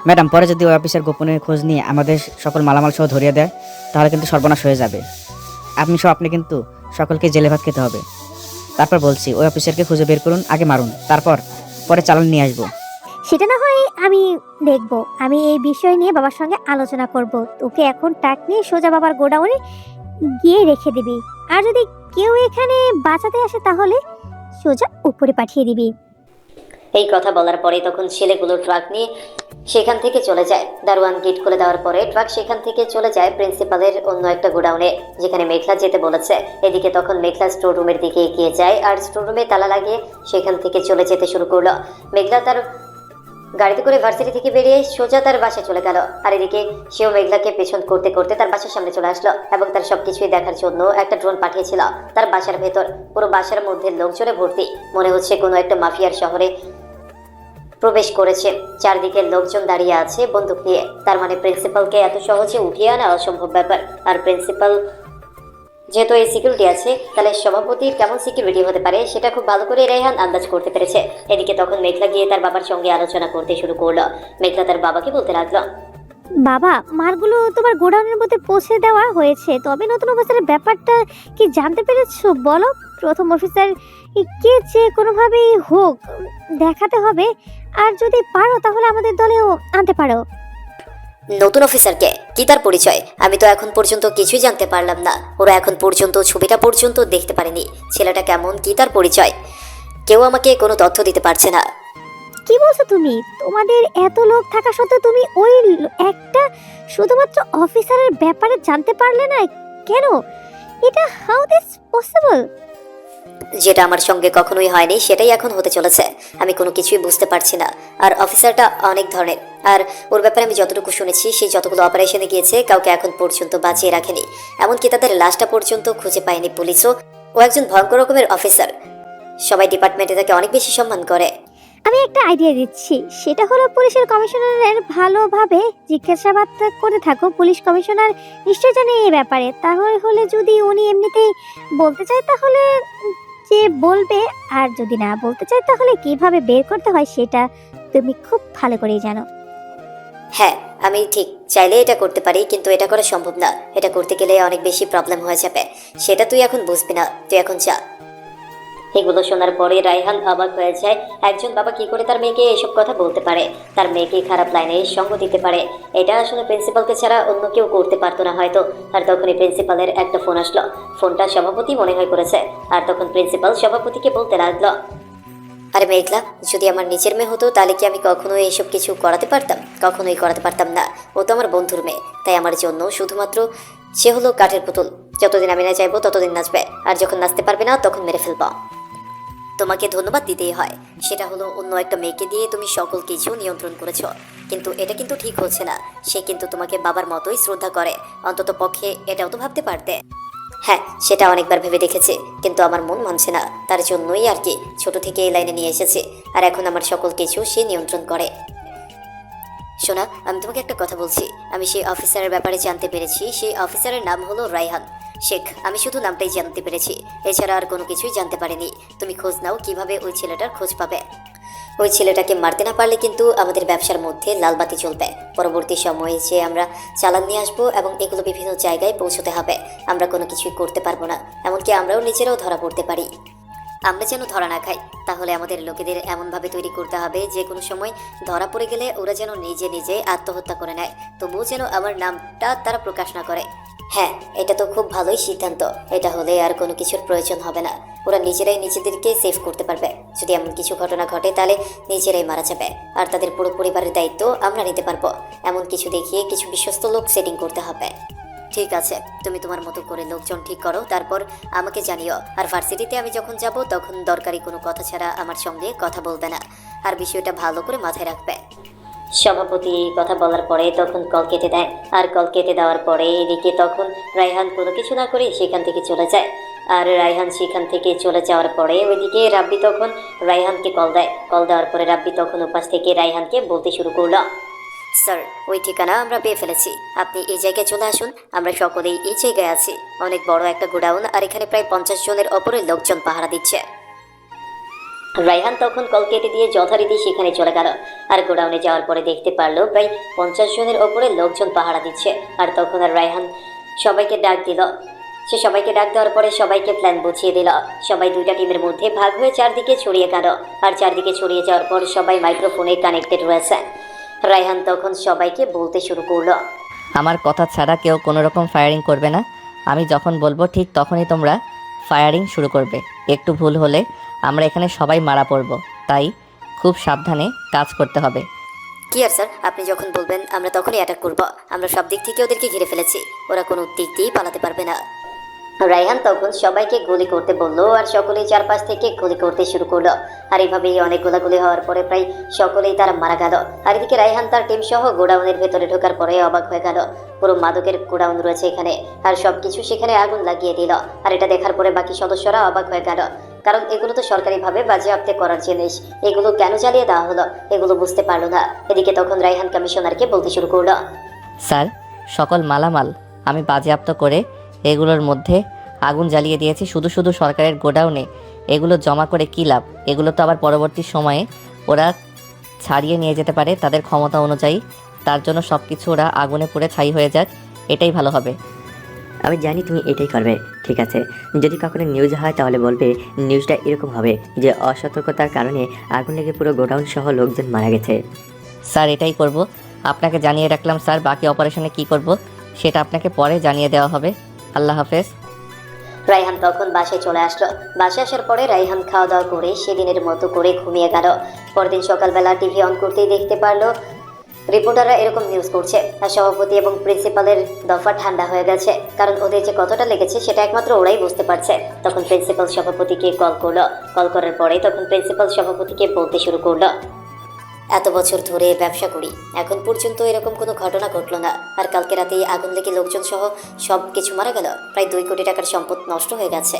ম্যাডাম, পরে যদি ওই অফিসার গোপনে খোঁজ নিয়ে আমাদের সকল মালামাল সহ ধরিয়ে দেয় তাহলে কিন্তু সর্বনাশ হয়ে যাবে। আপনি কিন্তু সকলকে জেলে ভাত খেতে হবে। তারপর বলছি, ওই অফিসারকে খুঁজে বের করুন, আগে মারুন, পরে চালান নিয়ে আসবো। সেটা না হয় আমি দেখব। আমি এই বিষয় নিয়ে বাবার সঙ্গে আলোচনা করব। তোকে এখন টাক নিয়ে সোজা বাবার গোডাউনে গিয়ে রেখে দিবি। আর যদি কেউ এখানে বাঁচাতে আসে তাহলে সোজা উপরে পাঠিয়ে দিবি। এই কথা বলার পরে তখন ছেলেগুলো ট্রাক নিয়ে সেখান থেকে চলে যায়। দারোয়ান গেট খুলে দেওয়ার পরে ট্রাক সেখান থেকে চলে যায় প্রিন্সিপালের অন্য একটা গোডাউনে, যেখানে মেঘলা যেতে বলেছে। এদিকে তখন মেঘলা স্টোর রুমের দিকে এগিয়ে যায় আর স্টোর রুমে তালা লাগিয়ে সেখান থেকে চলে যেতে শুরু করলো। মেঘলা তার গাড়িতে করে ভার্সিটি থেকে বেরিয়ে সোজা তার বাসায় চলে গেল। আর এদিকে সেও মেঘলাকে পেছন করতে করতে তার বাসার সামনে চলে আসলো এবং তার সবকিছুই দেখার জন্য একটা ড্রোন পাঠিয়েছিল তার বাসার ভেতর। পুরো বাসার মধ্যে লোকজনে ভর্তি, মনে হচ্ছে কোনো একটা মাফিয়ার শহরে প্রবেশ করেছে। চারদিকে লোকজন দাঁড়িয়ে আছে বন্দুক নিয়ে। তার মানে প্রিন্সিপালকে এত সহজে উঠিয়ে আনা অসম্ভব ব্যাপার। আর প্রিন্সিপাল যেহেতু এই সিকিউরিটি আছে, তাহলে সভাপতির কেমন সিকিউরিটি হতে পারে সেটা খুব ভালো করে রায়হান আন্দাজ করতে পেরেছে। এদিকে তখন মেঘলা গিয়ে তার বাবার সঙ্গে আলোচনা করতে শুরু করলো। মেঘলা তার বাবাকে বলতে লাগলো, বাবা, মালগুলো তোমার গোডাউনের মধ্যে পৌঁছে দেওয়া হয়েছে, তবে নতুন অফিসারের ব্যাপারটা কি জানতে পেরেছো? বলো, প্রথম অফিসার কে যে কোনোভাবেই হোক দেখাতে হবে। আর যদি পারো তাহলে আমাদের দলেও আনতে পারো। নতুন অফিসারকে? কি তার পরিচয়? আমি তো এখন পর্যন্ত কিছুই জানতে পারলাম না। ওরা এখন পর্যন্ত ছবিটা পর্যন্ত দেখতে পারেনি। ছেলেটা কেমন, কি তার পরিচয়, কেউ আমাকে কোনো তথ্য দিতে পারছে না। কি বলছো তুমি? তোমাদের এত লোক থাকা সত্ত্বেও তুমি ওই একটা শুধুমাত্র অফিসারের ব্যাপারে জানতে পারলে না কেন? এটা হাউ দিস পসিবল? যেটা আমার সঙ্গে কখনোই হয়নি সেটাই এখন হতে চলেছে। আমি কোনো কিছুই বুঝতে পারছি না। আর অফিসারটা অনেক ধরনের, আর ওর ব্যাপারে আমি যতটুকু শুনেছি সে যতগুলো অপারেশনে গিয়েছে কাউকে এখন পর্যন্ত বাঁচিয়ে রাখেনি, এমনকি তাদের লাশটা পর্যন্ত খুঁজে পায়নি পুলিশও। ও একজন ভয়ঙ্কর রকমের অফিসার, সবাই ডিপার্টমেন্টে তাকে অনেক বেশি সম্মান করে। আমি একটা আইডিয়া দিচ্ছি, সেটা হলো পুলিশের কমিশনারের ভালোভাবে জিজ্ঞাসাবাদ করে থাকো। পুলিশ কমিশনার নিশ্চয় জানে এই ব্যাপারে, তাহলে হলে যদি উনি এমনিতেই বলতে চায় তাহলে যে বলবে, আর যদি না বলতে চায় তাহলে কিভাবে বের করতে হয় সেটা তুমি খুব ভালো করেই জানো। হ্যাঁ, আমি ঠিক চাইলে এটা করতে পারি, কিন্তু এটা করা সম্ভব না। এটা করতে গেলে অনেক বেশি প্রবলেম হয়ে যাবে, সেটা তুই এখন বুঝবি না। তুই এখন যা। এগুলো শোনার পরে রায়হান অবাক হয়ে যায়। একজন বাবা কি করে তার মেয়েকে এসব কথা বলতে পারে, তার মেয়েকে খারাপ লাইনে সঙ্গ দিতে পারে? এটা আসলে প্রিন্সিপালকে ছাড়া অন্য কেউ করতে পারতো না হয়তো। আর তখনই প্রিন্সিপালের একটা ফোন আসলো। ফোনটা সভাপতি মনে হয় করেছে। আর তখন প্রিন্সিপাল সভাপতিকে বলতে লাগলো, আরে মেঘলা, যদি আমার নিজের মেয়ে হতো তাহলে কি আমি কখনোই এইসব কিছু করাতে পারতাম? কখনোই করাতে পারতাম না। ও তো আমার বন্ধুর মেয়ে, তাই আমার জন্য শুধুমাত্র সে হলো কাঠের পুতুল। যতদিন আমি না চাইবো ততদিন নাচবে, আর যখন নাচতে পারবে না তখন মেরে ফেলবো। তোমাকে ধন্যবাদ দিতেই হয়, সেটা হলো অন্য একটা মেয়েকে দিয়ে তুমি সকল কিছু নিয়ন্ত্রণ করেছো। কিন্তু এটা কিন্তু ঠিক হচ্ছে না। সে কিন্তু তোমাকে বাবার মতোই শ্রদ্ধা করে, অন্তত পক্ষে এটাও তো ভাবতে পারতে। হ্যাঁ, সেটা অনেকবার ভেবে দেখেছি, কিন্তু আমার মন মানছে না। তার জন্যই আর কি ছোট থেকে এই লাইনে নিয়ে এসেছি, আর এখন আমার সকল কিছু সে নিয়ন্ত্রণ করে। শোনা, আমি তোমাকে একটা কথা বলছি। আমি সেই অফিসারের ব্যাপারে জানতে পেরেছি। সেই অফিসারের নাম হলো রায়হান শেখ। আমি শুধু নামটাই জানতে পেরেছি, এছাড়া আর কোনো কিছুই জানতে পারিনি। তুমি খোঁজ নাও কিভাবে ওই ছেলেটার খোঁজ পাবে। ওই ছেলেটাকে মারতে না পারলে কিন্তু আমাদের ব্যবসার মধ্যে লালবাতি চলবে। পরবর্তী সময়ে যে আমরা চালান নিয়ে আসবো এবং এগুলো বিভিন্ন জায়গায় পৌঁছতে হবে। আমরা কোনো কিছুই করতে পারবো না, এমনকি আমরাও নিজেরাও ধরা পড়তে পারি। আমরা যেন ধরা না খাই, তাহলে আমাদের লোকেদের এমনভাবে তৈরি করতে হবে যে কোনো সময় ধরা পড়ে গেলে ওরা যেন নিজে নিজে আত্মহত্যা করে নেয়, তবুও যেন আমার নামটা তারা প্রকাশ না করে। হ্যাঁ, এটা তো খুব ভালোই সিদ্ধান্ত। এটা হলে আর কোনো কিছুর প্রয়োজন হবে না। ওরা নিজেরাই নিজেদেরকে সেভ করতে পারবে। যদি এমন কিছু ঘটনা ঘটে তাহলে নিজেরাই মারা যাবে, আর তাদের পুরো পরিবারের দায়িত্ব আমরা নিতে পারবো। এমন কিছু দেখিয়ে কিছু বিশ্বস্ত লোক সেটিং করতে হবে। ঠিক আছে, তুমি তোমার মতো করে লোকজন ঠিক করো, তারপর আমাকে জানিও। আর ভার্সিটিতে আমি যখন যাব তখন দরকারি কোনো কথা ছাড়া আমার সঙ্গে কথা বলবে না, আর বিষয়টা ভালো করে মাথায় রাখবে। সভাপতি এই কথা বলার পরে তখন কল কেটে দেয়। আর কল কেটে দেওয়ার পরে এদিকে তখন রায়হান কোনো কিছু না করে সেখান থেকে চলে যায়। আর রায়হান সেখান থেকে চলে যাওয়ার পরে ওইদিকে রাব্বি তখন রায়হানকে কল দেয়। কল দেওয়ার পরে রাব্বি তখন উপাস থেকে রায়হানকে বলতে শুরু করলো, স্যার, ওই ঠিকানা আমরা পেয়ে ফেলেছি। আপনি এই জায়গায় চলে আসুন। আমরা সকলেই এই জায়গায় আছি। অনেক বড় একটা গোডাউন, আর এখানে প্রায় 50 জনের ওপরে লোকজন পাহারা দিচ্ছে। রায়হান তখন কল কেটে দিয়ে যথারীতি সেখানে চলে গেল। আর গোডাউনে যাওয়ার পরে দেখতে পারলো প্রায় 50 জনের ওপরে লোকজন পাহারা দিচ্ছে। আর তখন আর রায়হান সবাইকে ডাক দিল। সে সবাইকে ডাক দেওয়ার পরে সবাইকে প্ল্যান বুঝিয়ে দিল। সবাই দুইটা টিমের মধ্যে ভাগ হয়ে চারদিকে ছড়িয়ে গেল। আর চারদিকে ছড়িয়ে যাওয়ার পর সবাই মাইক্রোফোনে কানেক্টেড রয়েছে। রায়হান তখন সবাইকে বলতে শুরু করলো, আমার কথা ছাড়া কেউ কোনো রকম ফায়ারিং করবে না। আমি যখন বলবো ঠিক তখনই তোমরা ফায়ারিং শুরু করবে। একটু ভুল হলে আমরা এখানে সবাই মারা পড়ব, তাই খুব সাবধানে কাজ করতে হবে। কি আর স্যার, আপনি যখন বলবেন আমরা তখনই অ্যাটাক করব। আমরা সব দিক থেকে ওদেরকে ঘিরে ফেলেছি, ওরা কোনো দিক দিয়েই পালাতে পারবে না। রায়হান তখন সবাইকে গুলি করতে বলল, আর সকলেই চারপাশ থেকে গুলি করতে শুরু করলো। আর এইভাবেই অনেক গোলাগুলি হওয়ার পরে প্রায় সকলেই তারা মারা গেল। আর এদিকে রায়হান তার টিম সহ গোডাউনের ভেতরে ঢোকার পরে অবাক হয়ে গেল। পুরো মাদকের গোডাউন রয়েছে এখানে, আর সবকিছু সেখানে আগুন লাগিয়ে দিল। আর এটা দেখার পরে বাকি সদস্যরা অবাক হয়ে গেল, কারণ এগুলো তো সরকারিভাবে বাজেয়াপ্ত করার জিনিস। এগুলো কেন জ্বালিয়ে দেওয়া হলো এগুলো বুঝতে পারলো না। এদিকে তখন রায়হান কমিশনারকে বলতে শুরু করলো, স্যার, সকল মালামাল আমি বাজেয়াপ্ত করে এগুলোর মধ্যে আগুন জ্বালিয়ে দিয়েছি। শুধু শুধু সরকারের গোডাউনে এগুলো জমা করে কী লাভ? এগুলো তো আবার পরবর্তী সময়ে ওরা ছাড়িয়ে নিয়ে যেতে পারে তাদের ক্ষমতা অনুযায়ী। তার জন্য সব কিছু ওরা আগুনে পুড়ে ছাই হয়ে যাক, এটাই ভালো হবে। আমি জানি তুমি এটাই করবে। ঠিক আছে, যদি কখনো নিউজ হয় তাহলে বলবে নিউজটা এরকম হবে যে অসতর্কতার কারণে আগুন লেগে পুরো গোডাউন সহ লোকজন মারা গেছে। স্যার, এটাই করব। আপনাকে জানিয়ে রাখলাম স্যার, বাকি অপারেশনে কি করব সেটা আপনাকে পরে জানিয়ে দেওয়া হবে। আল্লাহ হাফেজ। রায়হান তখন বাসায় চলে আসলো। বাসায় আসার পরে রায়হান খাওয়া দাওয়া করে সেদিনের মতো করে ঘুমিয়ে গেল। পরদিন সকালবেলা টিভি অন করতেই দেখতে পারলো রিপোর্টাররা এরকম নিউজ করছে আর সভাপতি এবং প্রিন্সিপালের দফা ঠান্ডা হয়ে গেছে, কারণ ওদের যে কতটা লেগেছে সেটা একমাত্র ওরাই বুঝতে পারছে। তখন প্রিন্সিপাল সভাপতিকে কল করলো। কল করার পরে তখন প্রিন্সিপাল সভাপতিকে বলতে শুরু করলো, এত বছর ধরে ব্যবসা করি, এখন পর্যন্ত এরকম কোনো ঘটনা ঘটলো না। আর কালকে রাতেই আগুন লেগে লোকজন সহ সব কিছু মারা গেল, প্রায় 2 কোটি টাকার সম্পদ নষ্ট হয়ে গেছে।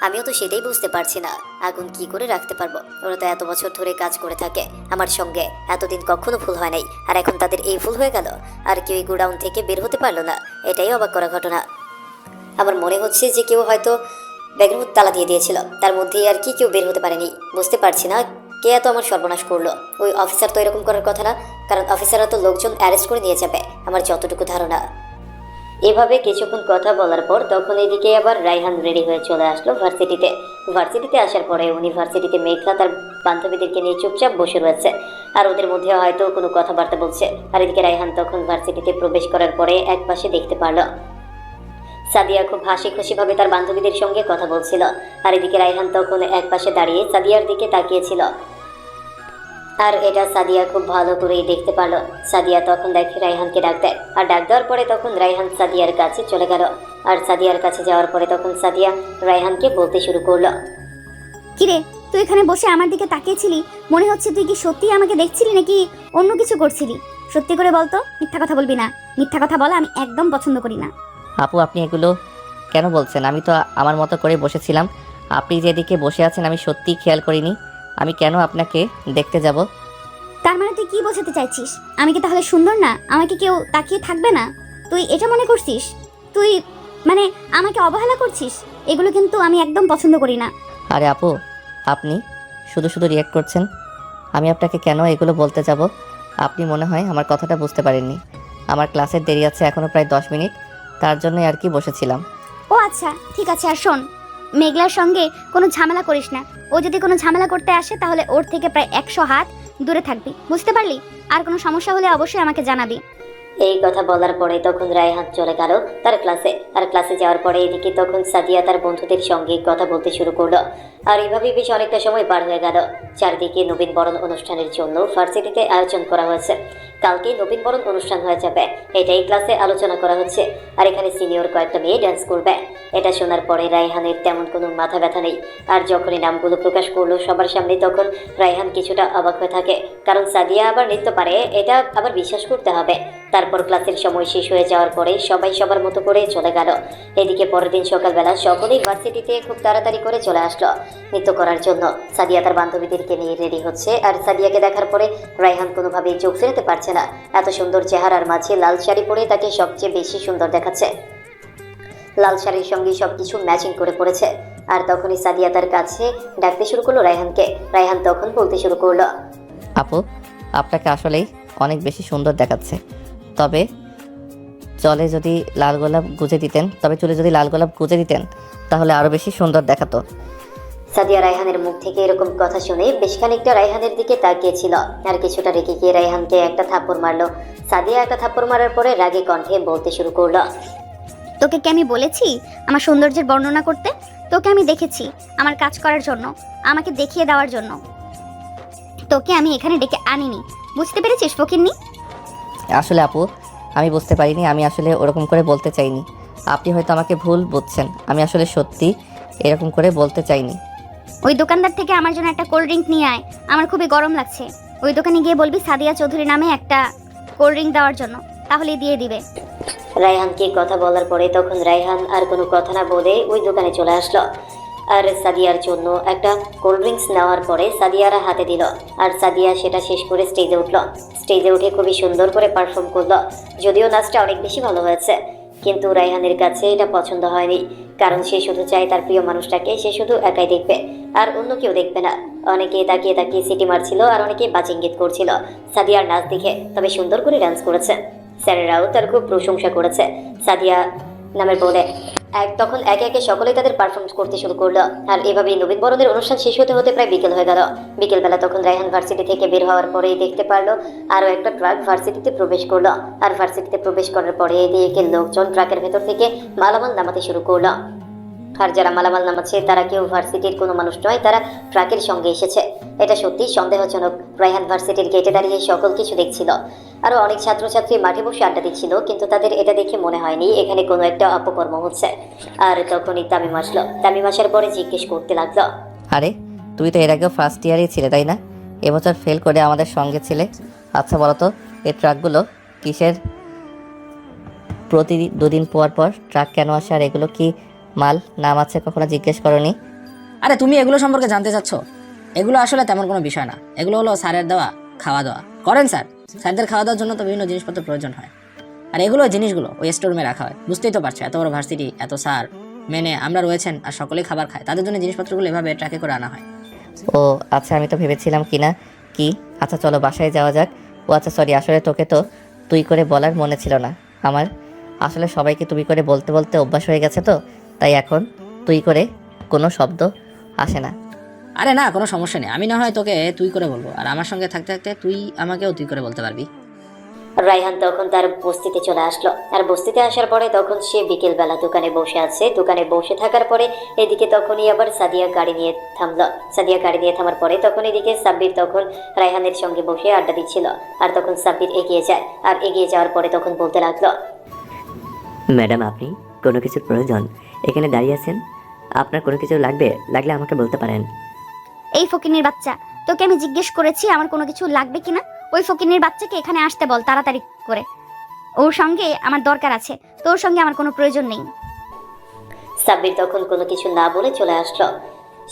আমিও তো সেটাই বুঝতে পারছি না আগুন কি করে রাখতে পারবো। ওরা তো এত বছর ধরে কাজ করে থাকে আমার সঙ্গে, এতদিন কখনো ভুল হয় নাই, আর এখন তাদের এই ভুল হয়ে গেল আর কেউ এই গোডাউন থেকে বের হতে পারলো না। এটাই অবাক করা ঘটনা। আমার মনে হচ্ছে যে কেউ হয়তো ব্যাগের মধ্যে তালা দিয়ে দিয়েছিল, তার মধ্যেই আর কি কেউ বের হতে পারেনি। বুঝতে পারছি না কে এত আমার সর্বনাশ করলো। ওই অফিসার তো এরকম করার কথা না, কারণ অফিসাররা তো লোকজন অ্যারেস্ট করে নিয়ে যাবে আমার যতটুকু ধারণা। এভাবে কিছুক্ষণ কথা বলার পর তখন এদিকে আবার রায়হান রেডি হয়ে চলে আসলো ভার্সিটিতে আসার পরে উনি ভার্সিটিতে মেঘলা তার বান্ধবীদেরকে নিয়ে চুপচাপ বসে রয়েছে, আর ওদের মধ্যে হয়তো কোনো কথাবার্তা বলছে। আর এদিকে রায়হান তখন ভার্সিটিতে প্রবেশ করার পরে এক পাশে দেখতে পারলো সাদিয়া খুব হাসি খুশিভাবে তার বান্ধবীদের সঙ্গে কথা বলছিল, আর এদিকে রায়হান তখন এক পাশে দাঁড়িয়ে সাদিয়ার দিকে তাকিয়েছিল। আর এটা সাদিয়া খুব ভালো করেই দেখতে পারলো। সাদিয়া তখন দেখে রায়হানকে ডাক দেয়, আর ডাক দেওয়ার পরে তখন রায়হান সাদিয়ার কাছে চলে গেল। আর সাদিয়ার কাছে যাওয়ার পরে তখন সাদিয়া রায়হানকে বলতে শুরু করলো, কিরে, তুই এখানে বসে আমার দিকে তাকিয়েছিলি, মনে হচ্ছে তুই কি সত্যিই আমাকে দেখছিলি নাকি অন্য কিছু করছিলি? সত্যি করে বলতো, মিথ্যা কথা বলবি না। মিথ্যা কথা বলা আমি একদম পছন্দ করি না। আপু আপনি এগুলো কেন বলছেন? আমি তো আমার মতো করে বসেছিলাম। আপনি যেদিকে বসে আছেন আমি সত্যিই খেয়াল করিনি। আমি কেন আপনাকে দেখতে যাব? তার মানে তুই কি বোঝাতে চাইছিস? আমি কি তাহলে সুন্দর না? আমাকে কেউ তাকিয়ে থাকবে না? তুই এটা মনে করছিস? তুই মানে আমাকে অবহেলা করছিস? এগুলো কিন্তু আমি একদম পছন্দ করি না। আরে আপু, আপনি শুধু শুধু রিয়াক্ট করছেন। আমি আপনাকে কেন এগুলো বলতে যাব? আপনি মনে হয় আমার কথাটা বুঝতে পারেননি। আমার ক্লাসের দেরি আছে এখনও প্রায় 10 মিনিট, তার জন্যই আর কি বসেছিলাম। ও আচ্ছা, ঠিক আছে। আর শোন, মেঘলার সঙ্গে কোনো ঝামেলা করিস না। ও যদি কোনো ঝামেলা করতে আসে তাহলে ওর থেকে প্রায় 100 হাত দূরে থাকবি, বুঝতে পারলি? আর কোনো সমস্যা হলে অবশ্যই আমাকে জানাবি। এই কথা বলার পরে তখন রায়হান চলে গেল তার ক্লাসে। আর ক্লাসে যাওয়ার পরে এদিকে তখন সাদিয়া তার বন্ধুদের সঙ্গে কথা বলতে শুরু করলো। আর এভাবেই বেশ অনেকটা সময় পার হয়ে গেল। চারদিকে নবীন বরণ অনুষ্ঠানের জন্য ভার্সিটিতে আয়োজন করা হয়েছে। কালকেই নবীন বরণ অনুষ্ঠান হয়ে যাবে, এটাই ক্লাসে আলোচনা করা হচ্ছে। আর এখানে সিনিয়র কয়েকটা মেয়ে ডান্স করবে। এটা শোনার পরে রায়হানের তেমন কোনো মাথা ব্যথা নেই। আর যখনই নামগুলো প্রকাশ করলো সবার সামনে তখন রায়হান কিছুটা অবাক হয়ে থাকে, কারণ সাদিয়া আবার নৃত্য পারে এটা আবার বিশ্বাস করতে হবে। তারপর ক্লাসের সময় শেষ হয়ে যাওয়ার পরে সবাই সবার মতো করে চলে গেল। এদিকে পরের দিন সকালবেলা সকলেই ভার্সিটিতে খুব তাড়াতাড়ি করে চলে আসলো নৃত্য করার জন্য। সাদিয়া তার বান্ধবীদেরকে নিয়ে রেডি হচ্ছে। আর সাদিয়াকে দেখার পরে রায়হান কোনোভাবেই চোখ ফেরাতে পারছে না। এত সুন্দর চেহারার মাঝে লাল শাড়ি পরে তাকে সবচেয়ে বেশি সুন্দর দেখাচ্ছে। লাল শাড়ির সঙ্গে সবকিছু ম্যাচিং করে পড়েছে। আর তখনই সাদিয়া তার কাছে ডাকতে শুরু করলো রায়হানকে। রায়হান তখন বলতে শুরু করলো, আপু আপনাকে আসলেই অনেক বেশি সুন্দর দেখাচ্ছে। তবে চুলে যদি লাল গোলাপ গুজে দিতেন তাহলে আরও বেশি সুন্দর দেখাতো। সাদিয়া রায়হানের মুখ থেকে এরকম কথা শুনে বেশ খানিকটা রায়হানের দিকে তাকিয়েছিল। আর কিছুটা রেখে গিয়ে রায়হানকে একটা থাপ্পড় মারলো। সাদিয়া একটা থাপ্পড় মারার পরে রাগে কণ্ঠে বলতে শুরু করলো, তোকে কি আমি বলেছি আমার সৌন্দর্যের বর্ণনা করতে? তোকে আমি দেখেছি আমার কাজ করার জন্য, আমাকে দেখিয়ে দেওয়ার জন্য। তোকে আমি এখানে ডেকে আনিনি, বুঝতে পেরেছিস ফকিন্নি? আসলে আপু আমি বুঝতে পারিনি, আমি আসলে ওরকম করে বলতে চাইনি। আপনি হয়তো আমাকে ভুল বুঝছেন, আমি আসলে সত্যি এরকম করে বলতে চাইনি। ওই দোকানদার থেকে আমার জন্য একটা কোল্ড ড্রিঙ্ক নিয়ে আয়, আমার খুবই গরম লাগছে। ওই দোকানে গিয়ে বলবি সাদিয়া চৌধুরী নামে একটা কোল্ড ড্রিঙ্ক দেওয়ার জন্য, তাহলেই দিয়ে দিবে। রায়হানকে কথা বলার পরে তখন রায়হান আর কোনো কথা না বলে ওই দোকানে চলে আসলো। আর সাদিয়ার জন্য একটা কোল্ড ড্রিঙ্কস নেওয়ার পরে সাদিয়ারা হাতে দিল। আর সাদিয়া সেটা শেষ করে স্টেজে উঠলো। স্টেজে উঠে খুবই সুন্দর করে পারফর্ম করলো। যদিও নাচটা অনেক বেশি ভালো হয়েছে, কিন্তু রায়হানের কাছে এটা পছন্দ হয়নি, কারণ সে শুধু চায় তার প্রিয় মানুষটাকে সে শুধু একাই দেখবে, আর অন্য কেউ দেখবে না। অনেকে তাকিয়ে তাকিয়ে সিটি মারছিল, আর অনেকে বাজিঙ্গিত করছিল সাদিয়ার নাচ দেখে। তবে সুন্দর করে ডান্স করেছে, স্যারেরাও তার খুব প্রশংসা করেছে। সাদিয়া নামের বলে তখন একে একে সকলেই তাদের পারফরমেন্স করতে শুরু করলো। আর এভাবেই নবীন বরণের অনুষ্ঠান শেষ হতে হতে প্রায় বিকেল হয়ে গেল। বিকেলবেলা তখন রায়হান ভার্সিটি থেকে বের হওয়ার পরেই দেখতে পারলো আরও একটা ট্রাক ভার্সিটিতে প্রবেশ করলো। আর ভার্সিটিতে প্রবেশ করার পরে এদিকে লোকজন ট্রাকের ভেতর থেকে মালামাল নামাতে শুরু করলো। আর যারা মালামাল নামাচ্ছে তারা কেউ ভার্সিটির কোনো মানুষ নয়, তারা ট্রাকের সঙ্গে এসেছে। এটা সত্যিই সন্দেহজনক। রায়হান ভার্সিটির গেটে দাঁড়িয়ে সকল কিছু দেখছিল। আরো অনেক ছাত্রছাত্রী মাঠে বসে আড্ডা দিচ্ছিল, কিন্তু তাদের এটা দেখে মনে হয়নি এখানে কোনো একটা অপকর্ম হচ্ছে। আর তখনই তামিম আসলো। তামিম আসার পরে জিজ্ঞেস করতে লাগলো, আরে তুই তো এর আগেও ফার্স্ট ইয়ারেই ছিলে তাই না? এবছর ফেল করে আমাদের সঙ্গে ছিলে। আচ্ছা বলো তো, এই ট্রাকগুলো কিসের? প্রতি দুদিন পর পর ট্রাক কেন আসে? আর এগুলো কি মাল নাম আছে কখনো জিজ্ঞেস করনি? আরে তুমি এগুলো সম্পর্কে জানতে চাচ্ছ? এগুলো আসলে তেমন কোনো বিষয় না। এগুলো হলো স্যারের দেওয়া খাওয়া দাওয়া। করেন স্যার, স্যারদের খাওয়া দাওয়ার জন্য তো বিভিন্ন জিনিসপত্র প্রয়োজন হয়। আর এগুলো জিনিসগুলো ওই স্টোর রুমে রাখা হয়। বুঝতেই তো পারছো, এত বড় ভার্সিটি, এত স্যার মেনে আমরা রয়েছেন আর সকলেই খাবার খায়, তাদের জন্য জিনিসপত্রগুলো এভাবে ট্রাকে করে আনা হয়। ও আচ্ছা, আমি তো ভেবেছিলাম কিনা কি। আচ্ছা চলো বাসায় যাওয়া যাক। ও আচ্ছা সরি, আসলে তোকে তো তুই করে বলার মনে ছিল না আমার। আসলে সবাইকে তুমি করে বলতে বলতে অভ্যাস হয়ে গেছে তো, তাই এখন তুই করে কোনো শব্দ আসে না। আরে না, কোনো সমস্যা নেই। আমি না হয় তোকে তুই করে বলবো, আর আমার সঙ্গে থাকতে থাকতে তুই আমাকেও তুই করে বলতে পারবি। রায়হান তখন তার বস্তিতে চলে আসলো। আর বস্তিতে আসার পরে তখন সে বিকেলবেলা দোকানে বসে আছে। দোকানে বসে থাকার পরে এদিকে তখনই আবার সাদিয়া গাড়ি নিয়ে থামলো। সাদিয়া গাড়ি নিয়ে থামার পরে তখন এদিকে সাব্বির তখন রায়হানের সঙ্গে বসে আড্ডা দিচ্ছিল। আর তখন সাব্বির এগিয়ে যায়। আর এগিয়ে যাওয়ার পরে তখন বলতে লাগলো, ম্যাডাম আপনি কোনো কিছুর প্রয়োজন এখানে দাঁড়িয়ে আছেন? আপনার কোনো কিছু লাগলে আমাকে বলতে পারেন। এই ফকিনীর বাচ্চা, তোকে আমি জিজ্ঞেস করেছি আমার কোনো কিছু লাগবে কিনা? ওই ফকিনীর বাচ্চাকে এখানে আসতে বল তাড়াতাড়ি করে। ওর সঙ্গে আমার দরকার আছে, তোর সঙ্গে আমার কোনো প্রয়োজন নেই। সাব্বির তখন কোনো কিছু না বলে চলে আসলো।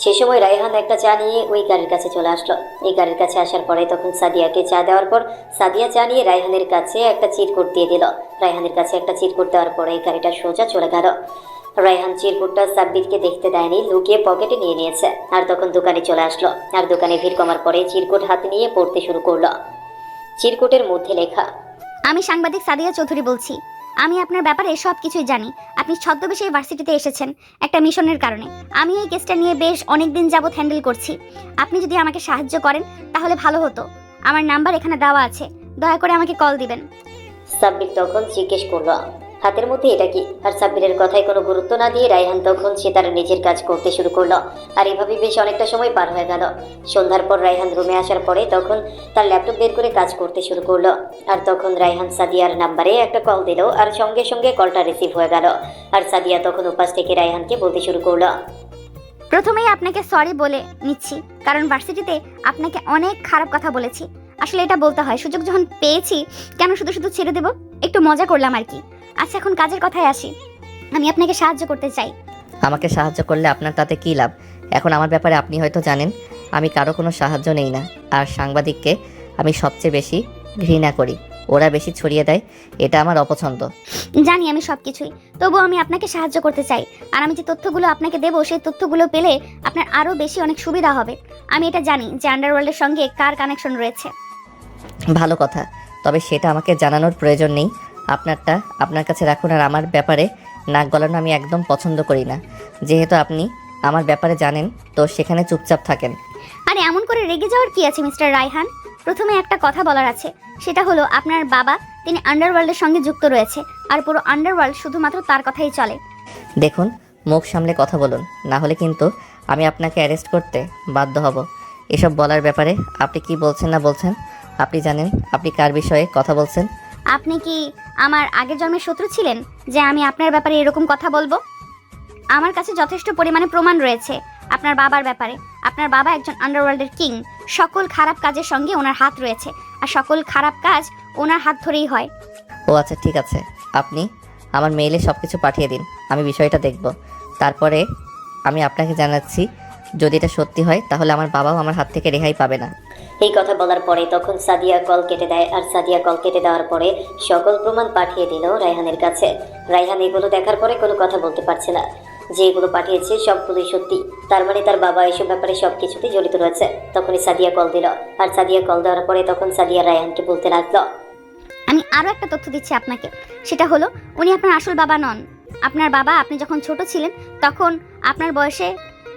সে সময় রায়হান একটা চা নিয়ে ওই গাড়ির কাছে চলে আসলো। এই গাড়ির কাছে আসার পরে তখন সাদিয়াকে চা দেওয়ার পর সাদিয়া চা নিয়ে রায়হানের কাছে একটা চিরকুট দিয়ে দিল। রায়হানের কাছে একটা চিরকুট দেওয়ার পরে এই গাড়িটা সোজা চলে গেল। রায়হান চিরকুটটা সাব্বিরকে দেখতে দেয়নি, লুকিয়ে পকেটে নিয়ে নিয়েছে। আর তখন দোকানে চলে আসলো। আর দোকানে ভিড় কমার পরে চিরকুট হাতে নিয়ে পড়তে শুরু করলো। চিরকুটের মধ্যে লেখা, আমি সাংবাদিক সাদিয়া চৌধুরী বলছি। আমি আপনার ব্যাপারে সব কিছুই জানি। আপনি ছদ্মবেশে এই ভার্সিটিতে এসেছেন একটা মিশনের কারণে। আমি এই কেসটা নিয়ে বেশ অনেক দিন যাবৎ হ্যান্ডেল করছি। আপনি যদি আমাকে সাহায্য করেন তাহলে ভালো হতো। আমার নাম্বার এখানে দেওয়া আছে, দয়া করে আমাকে কল দিবেন। সাব্বির তখন জিজ্ঞেস করলো, হাতের মধ্যে এটা কি? আর সাব্বিরের কথায় কোনো গুরুত্ব না দিয়ে রায়হান তখন সে তার নিজের কাজ করতে শুরু করলো। আর এভাবেই বেশ অনেকটা সময় পার হয়ে গেল। সন্ধ্যার পর রায়হান রুমে আসার পরে তখন তার ল্যাপটপ বের করে কাজ করতে শুরু করলো। আর তখন রায়হান সাদিয়ার নাম্বারে একটা কল দিল। আর সঙ্গে সঙ্গে কলটা রিসিভ হয়ে গেল। আর সাদিয়া তখন উপাস থেকে রায়হানকে বলতে শুরু করলো, প্রথমেই আপনাকে সরি বলে নিচ্ছি, কারণ ভার্সিটিতে আপনাকে অনেক খারাপ কথা বলেছি। আসলে এটা বলতে হয়, সুযোগ যখন পেয়েছি কেন শুধু শুধু ছেড়ে দেব? একটু মজা করলাম আর কি। আচ্ছা এখন কাজের কথায় আসি। আমি আপনাকে সাহায্য করতে চাই। আমাকে সাহায্য করলে আপনার তাতে কী লাভ? এখন আমার ব্যাপারে আপনি হয়তো জানেন আমি কারো কোনো সাহায্য নেই না। আর সাংবাদিককে আমি সবচেয়ে বেশি ঘৃণা করি। ওরা বেশি ছড়িয়ে দেয়, এটা আমার অপছন্দ। জানি আমি সবকিছুই, তবুও আমি আপনাকে সাহায্য করতে চাই। আর আমি যে তথ্যগুলো আপনাকে দেবো সেই তথ্যগুলো পেলে আপনার আরও বেশি অনেক সুবিধা হবে। আমি এটা জানি যে আন্ডারওয়ার্ল্ডের সঙ্গে কার কানেকশন রয়েছে। ভালো কথা, তবে সেটা আমাকে জানানোর প্রয়োজন নেই। আপনারটা আপনার কাছে রাখুন। আর আমার ব্যাপারে নাক গলানো আমি একদম পছন্দ করি না। যেহেতু আপনি আমার ব্যাপারে জানেন তো সেখানে চুপচাপ থাকেন। আরে এমন করে রেগে যাওয়ার কি আছে মিস্টার রায়হান? প্রথমে একটা কথা বলার আছে, সেটা হলো আপনার বাবা তিনি আন্ডারওয়ার্ল্ডের সঙ্গে যুক্ত রয়েছে। আর পুরো আন্ডারওয়ার্ল্ড শুধুমাত্র তার কথাই চলে। দেখুন মুখ সামলে কথা বলুন, না হলে কিন্তু আমি আপনাকে অ্যারেস্ট করতে বাধ্য হব। এসব বলার ব্যাপারে আপনি কি বলছেন না বলছেন আপনি জানেন। আপনি কার বিষয়ে কথা বলছেন? আপনি কি আমার আগের জন্মের শত্রু ছিলেন যে আমি আপনার ব্যাপারে এরকম কথা বলবো? আমার কাছে যথেষ্ট পরিমাণে প্রমাণ রয়েছে আপনার বাবার ব্যাপারে। আপনার বাবা একজন আন্ডারওয়ার্ল্ডের কিং। সকল খারাপ কাজের সঙ্গে ওনার হাত রয়েছে, আর সকল খারাপ কাজ ওনার হাত ধরেই হয়। ও আচ্ছা ঠিক আছে, আপনি আমার মেইলে সব কিছু পাঠিয়ে দিন, আমি বিষয়টা দেখব। তারপরে আমি আপনাকে জানাচ্ছি, যদি এটা সত্যি হয় তাহলে আমার বাবাও আমার হাত থেকে রেহাই পাবে না। এই কথা বলার পরে তখন সাদিয়া কল কেটে দেয়। আর সাদিয়া কল কেটে দেওয়ার পরে সকল প্রমাণ পাঠিয়ে দিল রায়হানের কাছে। রায়হান এগুলো দেখার পরে কোনো কথা বলতে পারছে না। যে এগুলো পাঠিয়েছে সবগুলোই সত্যি, তার মানে তার বাবা এসব ব্যাপারে সব কিছুতেই জড়িত রয়েছে। তখনই সাদিয়া কল দিল। আর সাদিয়া কল দেওয়ার পরে তখন সাদিয়া রায়হানকে বলতে লাগলো, আমি আরও একটা তথ্য দিচ্ছি আপনাকে, সেটা হলো উনি আপনার আসল বাবা নন। আপনার বাবা আপনি যখন ছোট ছিলেন তখন আপনার বয়সে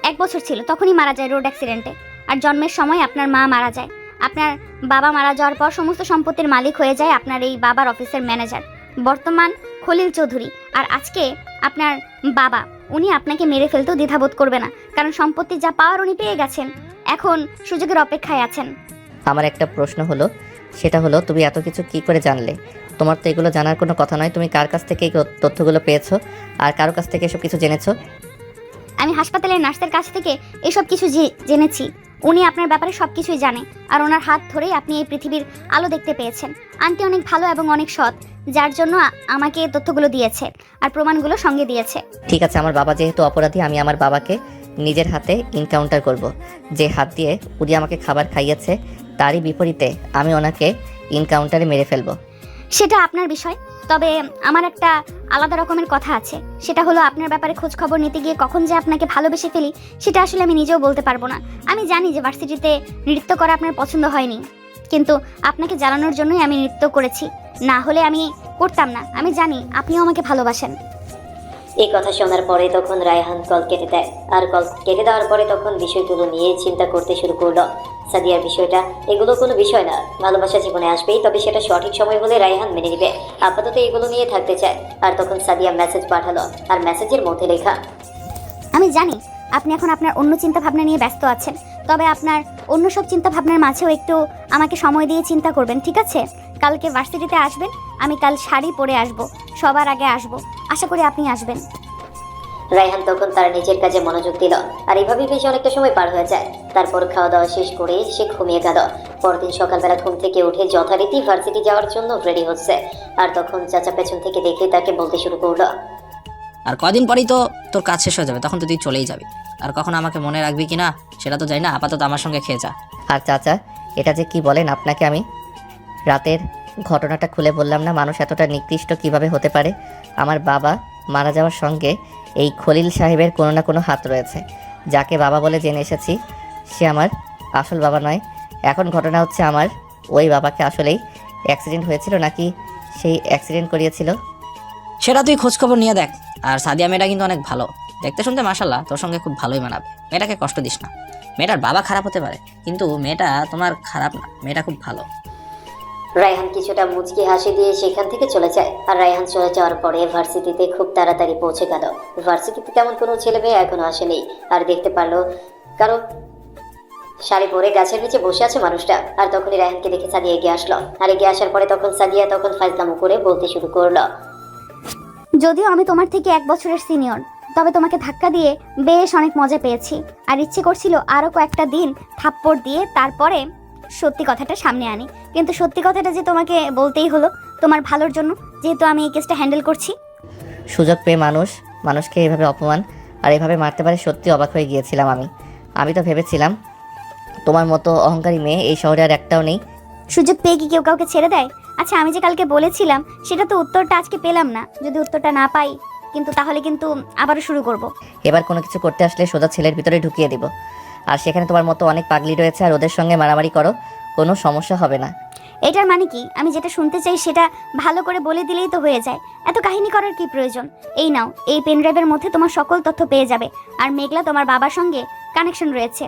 1 বছর ছিল, তখনই মারা যায় রোড অ্যাক্সিডেন্টে। আর জন্মের সময় আপনার মা মারা যায়। আপনার বাবা মারা যাওয়ার পর সমস্ত সম্পত্তির মালিক হয়ে যায় আপনার এই বাবার অফিসের ম্যানেজার বর্তমান খলিল চৌধুরী। আর আজকে আপনার বাবা উনি আপনাকে মেরে ফেলতেও দ্বিধাবোধ করবে না, কারণ সম্পত্তি যা পাওয়ার উনি পেয়ে গেছেন, এখন সুযোগের অপেক্ষায় আছেন। আমার একটা প্রশ্ন হলো, সেটা হলো তুমি এত কিছু কি করে জানলে? তোমার তো এগুলো জানার কোনো কথা নয়। তুমি কার কাছ থেকে এই তথ্যগুলো পেয়েছো আর কারো কাছ থেকে এসব কিছু জেনেছো? আমি হাসপাতালের নার্সের কাছ থেকে এসব কিছু জেনেছি। উনি আপনার ব্যাপারে সব কিছুই জানে, আর ওনার হাত ধরেই আপনি এই পৃথিবীর আলো দেখতে পেয়েছেন। আন্টি অনেক ভালো এবং অনেক সৎ, যার জন্য আমাকে এই তথ্যগুলো দিয়েছে আর প্রমাণগুলো সঙ্গে দিয়েছে। ঠিক আছে, আমার বাবা যেহেতু অপরাধী, আমি আমার বাবাকে নিজের হাতে এনকাউন্টার করব। যে হাত দিয়ে উনি আমাকে খাবার খাইয়েছে তারই বিপরীতে আমি ওনাকে এনকাউন্টারে মেরে ফেলবো। সেটা আপনার বিষয়, তবে আমার একটা আলাদা রকমের কথা আছে। সেটা হলো আপনার ব্যাপারে খোঁজ খবর নিতে গিয়ে কখন যে আপনাকে ভালোবেসে ফেলি সেটা আসলে আমি নিজেও বলতে পারবো না। আমি জানি যে ভার্সিটিতে নৃত্য করা আপনার পছন্দ হয়নি, কিন্তু আপনাকে জানানোর জন্যই আমি নৃত্য করেছি, না হলে আমি করতাম না। আমি জানি আপনিও আমাকে ভালোবাসেন। এই কথা শোনার পরে তখন রায়হান কল কেটে দেয়, আর কল কেটে দেওয়ার পরে তখন বিষয়গুলো নিয়ে চিন্তা করতে শুরু করলো। সাদিয়ার বিষয়টা এগুলো কোনো বিষয় না, ভালোবাসা জীবনে আসবেই, তবে সেটা সঠিক সময় হলে রায়হান মেনে নেবে। আপাতত এগুলো নিয়ে থাকতে চায়। আর তখন সাদিয়া মেসেজ পাঠালো, আর মেসেজের মধ্যে লেখা, আমি জানি আপনি এখন আপনার অন্য চিন্তা ভাবনা নিয়ে ব্যস্ত আছেন, তবে আপনার অন্য সব চিন্তা ভাবনার মাঝেও একটু আমাকে সময় দিয়ে চিন্তা করবেন, ঠিক আছে? কালকে ভার্সিটিতে আসবেন, আমি কাল শাড়ি পরে আসব, সবার আগে আসব, আশা করি আপনি আসবেন। রায়হান তখন তার নিজের কাজে মনোযোগ দিল, আর এভাবেই বেশ অনেকটা সময় পার হয়ে যায়। তারপর খাওয়া দাওয়া শেষ করে সে ঘুমিয়ে গেল। পরদিন সকালবেলা ঘুম থেকে উঠে যথারীতি ভার্সিটি যাওয়ার জন্য রেডি হচ্ছে, আর তখন চাচা পেছন থেকে দেখে তাকে বলতে শুরু করলো, আর কদিন পরেই তো তোর কাজ শেষ হয়ে যাবে, তখন তো তুই চলেই যাবি। আর কখন আমাকে মনে রাখবি কি না সেটা তো জানি না, আপাতত আমার সঙ্গে খেয়ে যা। আর চাচা, এটা যে কি বলেন আপনাকে, আমি রাতের ঘটনাটা খুলে বললাম না? মানুষ এতটা নিকৃষ্ট কিভাবে হতে পারে? আমার বাবা মারা যাওয়ার সঙ্গে এই খলিল সাহেবের কোনো না কোনো হাত রয়েছে। যাকে বাবা বলে জেনে এসেছি সে আমার আসল বাবা নয়। এখন ঘটনা হচ্ছে, আমার ওই বাবাকে আসলেই অ্যাক্সিডেন্ট হয়েছিল নাকি সেই অ্যাক্সিডেন্ট করিয়েছিল। সেটা তুই খোঁজখবর নিয়ে দেখ। আর সাদিয়া মেয়েটা কিন্তু অনেক ভালো, দেখতে শুনতে মাশাল্লাহ, তোর সঙ্গে খুব ভালোই মানাবে। মেয়েটাকে কষ্ট দিস না। মেয়েটার বাবা খারাপ হতে পারে, কিন্তু মেয়েটা তোমার খারাপ না, মেয়েটা খুব ভালো। রায়হান কিছুটা মুচকি হাসি দিয়ে সেখান থেকে চলে যায়। আর রায়হান চলে যাওয়ার পরে ভার্সিটিতে খুব তাড়াতাড়ি পৌঁছে গেল। ভার্সিটিতে তেমন কোনো ছেলে মেয়ে এখনো আসেনি, আর দেখতে পারলো কারো শাড়ি পরে গাছের নিচে বসে আছে মানুষটা। আর তখনই রায়হানকে দেখে সাদিয়া এগিয়ে আসলো, আর এগিয়ে আসার পরে তখন সাদিয়া তখন ফাজলামো করে বলতে শুরু করলো, যদিও আমি তোমার থেকে 1 বছরের সিনিয়র, তবে তোমাকে ধাক্কা দিয়ে বেশ অনেক মজা পেয়েছি, আর ইচ্ছে করছিল আরও কয়েকটা দিন থাপ্পড় দিয়ে তারপরে সত্যি কথাটা সামনে আনি। কিন্তু সত্যি কথাটা যে তোমাকে বলতেই হলো, তোমার ভালোর জন্য, যেহেতু আমি এই কেসটা হ্যান্ডেল করছি। সুযোগ পেয়ে মানুষকে এভাবে অপমান আর এভাবে মারতে পারে, সত্যি অবাক হয়ে গিয়েছিলাম আমি তো ভেবেছিলাম তোমার মতো অহংকারী মেয়ে এই শহরে আর একটাও নেই। সুযোগ পেয়ে কি কেউ কাউকে ছেড়ে দেয়? আচ্ছা, আমি যে কালকে বলেছিলাম সেটা তো উত্তরটা আজকে পেলাম না। যদি উত্তরটা না পাই তাহলে কিন্তু আবারও শুরু করব। এবার কোনো কিছু করতে আসলে সোজা ছেলের ভিতরে ঢুকিয়ে দিব, আর সেখানে তোমার মতো অনেক পাগলি রয়েছে, আর ওদের সঙ্গে মারামারি করো, কোনো সমস্যা হবে না। এটার মানে কি? আমি যেটা শুনতে চাই সেটা ভালো করে বলে দিলেই তো হয়ে যায়, এত কাহিনী করার কি প্রয়োজন? এই নাও, এই পেন ড্রাইভের মধ্যে তোমার সকল তথ্য পেয়ে যাবে। আর মেঘলা তোমার বাবার সঙ্গে কানেকশন রয়েছে।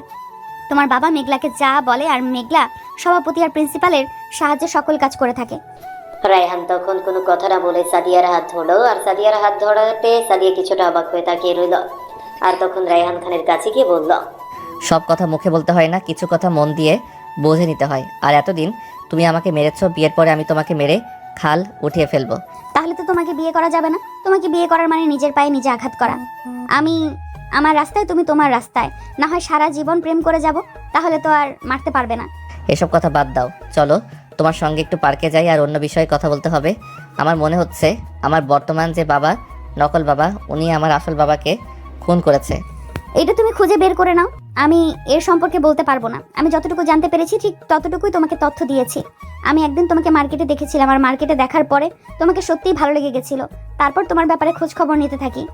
তোমার বাবা মেঘলাকে যা বলে, আর মেঘলা সভাপতি আর প্রিন্সিপালের সাহায্যে সকল কাজ করে থাকে। রায়হান তখন কোনো কথা না বলে সাদিয়ার হাত ধরলো, আর সাদিয়ার হাত ধরাতে সাদিয়া কিছুটা অবাক হয়ে তাকিয়ে রইল। আর তখন রায়হান খানের কাছে গিয়ে বলল, সব কথা মুখে বলতে হয় না, কিছু কথা মন দিয়ে বুঝে নিতে হয়। আর এতদিন তুমি আমাকে মেরেছো, বিয়ের পরে আমি তোমাকে মেরে খাল উঠিয়ে ফেলবো। তাহলে তো তোমাকে বিয়ে করা যাবে না। তোমাকে বিয়ে করার মানে নিজের পায়ে নিজে আঘাত করা। আমি আমার রাস্তায়, তুমি তোমার রাস্তায়, না হয় সারা জীবন প্রেম করে যাব, তাহলে তো আর মারতে পারবে না। এসব কথা বাদ দাও, চলো তোমার সঙ্গে একটু পার্কে যাই, আর অন্য বিষয়ে কথা বলতে হবে। আমার মনে হচ্ছে আমার বর্তমান যে বাবা, নকল বাবা, উনি আমার আসল বাবাকে খুন করেছে। এটা তুমি খুঁজে বের করে নাও, আমি এর সম্পর্কে বলতে পারবো না। আমি যতটুকু জানতে পেরেছি ঠিক ততটুকুই তোমাকে তথ্য দিয়েছি। আমি একদিন তোমাকে মার্কেটে দেখেছিলাম, আর মার্কেটে দেখার পরে তোমাকে সত্যিই ভালো লেগে গেছিল। তারপর তোমার ব্যাপারে খোঁজ খবর নিতে থাকি।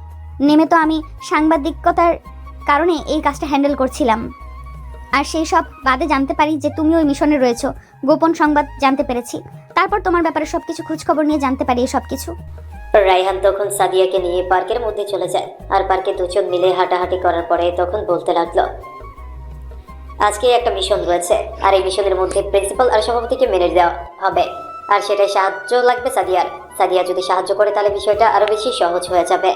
নেমে তো আমি সাংবাদিকতার কারণে এই কাজটা হ্যান্ডেল করছিলাম, আর সেই সব বাদে জানতে পারি যে তুমি ওই মিশনে রয়েছো। গোপন সংবাদ জানতে পেরেছি, তারপর তোমার ব্যাপারে সবকিছু খোঁজ খবর নিয়ে জানতে পারি এই সব কিছু। রায়হান তখন সাদিয়াকে নিয়ে পার্কের মধ্যে চলে যায়। আর পার্কে দুজন মিলে হাঁটাহাঁটি করার পরে তখন বলতে লাগলো, আজকে একটা মিশন রয়েছে, আর এই মিশনের মধ্যে প্রিন্সিপাল আর সভাপতিকে মেনে দেওয়া হবে, আর সেটাই সাহায্য লাগবে সাদিয়ার। সাদিয়া যদি সাহায্য করে তাহলে বিষয়টা আরো বেশি সহজ হয়ে যাবে।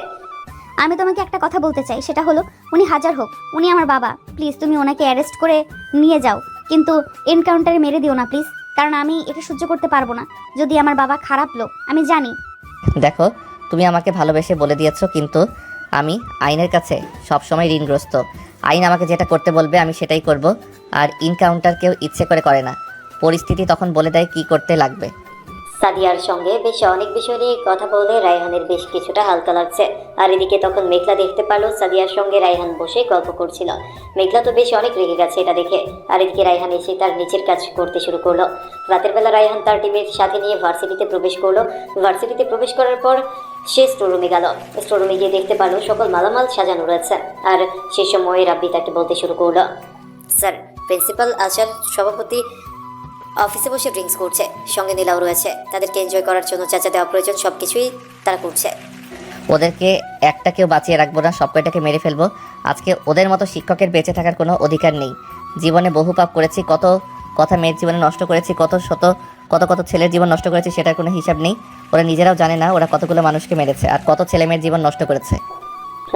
আমি তোমাকে একটা কথা বলতে চাই, সেটা হলো উনি হাজার হোক, উনি আমার বাবা। প্লিজ তুমি ওনাকে অ্যারেস্ট করে নিয়ে যাও, কিন্তু এনকাউন্টারে মেরে দিও না প্লিজ। কারণ আমি এটা সহ্য করতে পারবো না। যদি আমার বাবা খারাপ লোক, আমি জানি। দেখো, তুমি আমাকে ভালোবেসে বলে দিয়েছো, কিন্তু আমি আইনের কাছে সবসময় ঋণগ্রস্ত। আইন আমাকে যেটা করতে বলবে আমি সেটাই করব। আর ইনকাউন্টার কেউ ইচ্ছে করে না, পরিস্থিতি তখন বলে দেয় কি করতে লাগবে। সাদিয়ার সঙ্গে বেশ অনেক বিষয় নিয়ে কথা বলে রায়হানের বেশ কিছুটা হালকা লাগছে। আর এদিকে তখন মেঘলা দেখতে পারলো সাদিয়ার সঙ্গে রায়হান বসে গল্প করছিল। মেঘলা তো বেশ অনেক রেগে গেছে এটা দেখে। আর এদিকে রায়হান এসে তার নিচের কাজ করতে শুরু করলো। রাতের বেলা রায়হান তার টিমের সাথে নিয়ে ভার্সিটিতে প্রবেশ করলো। ভার্সিটিতে প্রবেশ করার পর সে স্টোররুমে গেল। স্টোররুমে গিয়ে দেখতে পারলো সকল মালামাল সাজানো রয়েছে। আর সে সময় রাব্বি তাকে বলতে শুরু করলো, স্যার, প্রিন্সিপাল আচার সভাপতি অফিসে বসে ড্রিঙ্কস করছে, সঙ্গে নীলাও রয়েছে। তাদেরকে এনজয় করার জন্য যা যা দেওয়া প্রয়োজন সব কিছুই তারা করছে। ওদেরকে একটা কেউ বাঁচিয়ে রাখবো না, সব কয়টাকে মেরে ফেলবো। আজকে ওদের মতো শিক্ষকের বেঁচে থাকার কোনো অধিকার নেই। জীবনে বহু পাপ করেছি, কত কথা মেয়ের জীবনে নষ্ট করেছি, কত ছেলের জীবন নষ্ট করেছি, সেটার কোনো হিসাব নেই। ওরা নিজেরাও জানে না ওরা কতগুলো মানুষকে মেরেছে আর কত ছেলে মেয়ের জীবন নষ্ট করেছে।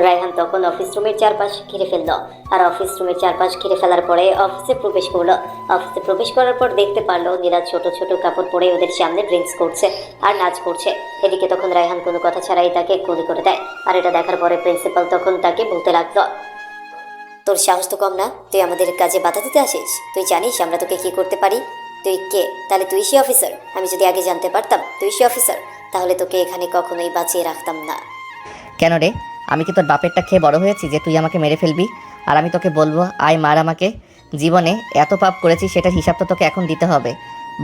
রায়হান তখন অফিস রুমের চারপাশ ঘিরে ফেললো। আর অফিস রুমের চারপাশ ঘিরে ফেলার পরে অফিসে প্রবেশ করলো। অফিসে প্রবেশ করার পর দেখতে পারলো নীলা ছোট ছোট কাপড় পরে ওদের সামনে ড্রিঙ্কস করছে আর নাচ করছে। এদিকে তখন রায়হান কোনো কথা ছাড়াই তাকে গুলি করে দেয়। আর এটা দেখার পরে প্রিন্সিপাল তখন তাকে বলতে লাগলো, তোর সাহস তো কম না, তুই আমাদের কাজে বাধা দিতে আসিস? তুই জানিস আমরা তোকে কি করতে পারি? তুই কে? তাহলে তুই সে অফিসার? আমি যদি আগে জানতে পারতাম তুই সে অফিসার, তাহলে তোকে এখানে কখনোই বাঁচিয়ে রাখতাম না। কেন রে, আমি কি তোর বাপেরটা খেয়ে বড় হয়েছি যে তুই আমাকে মেরে ফেলবি? আর আমি তোকে বলবো আয় মার আমাকে। জীবনে এত পাপ করেছি সেটার হিসাব তো তোকে এখন দিতে হবে।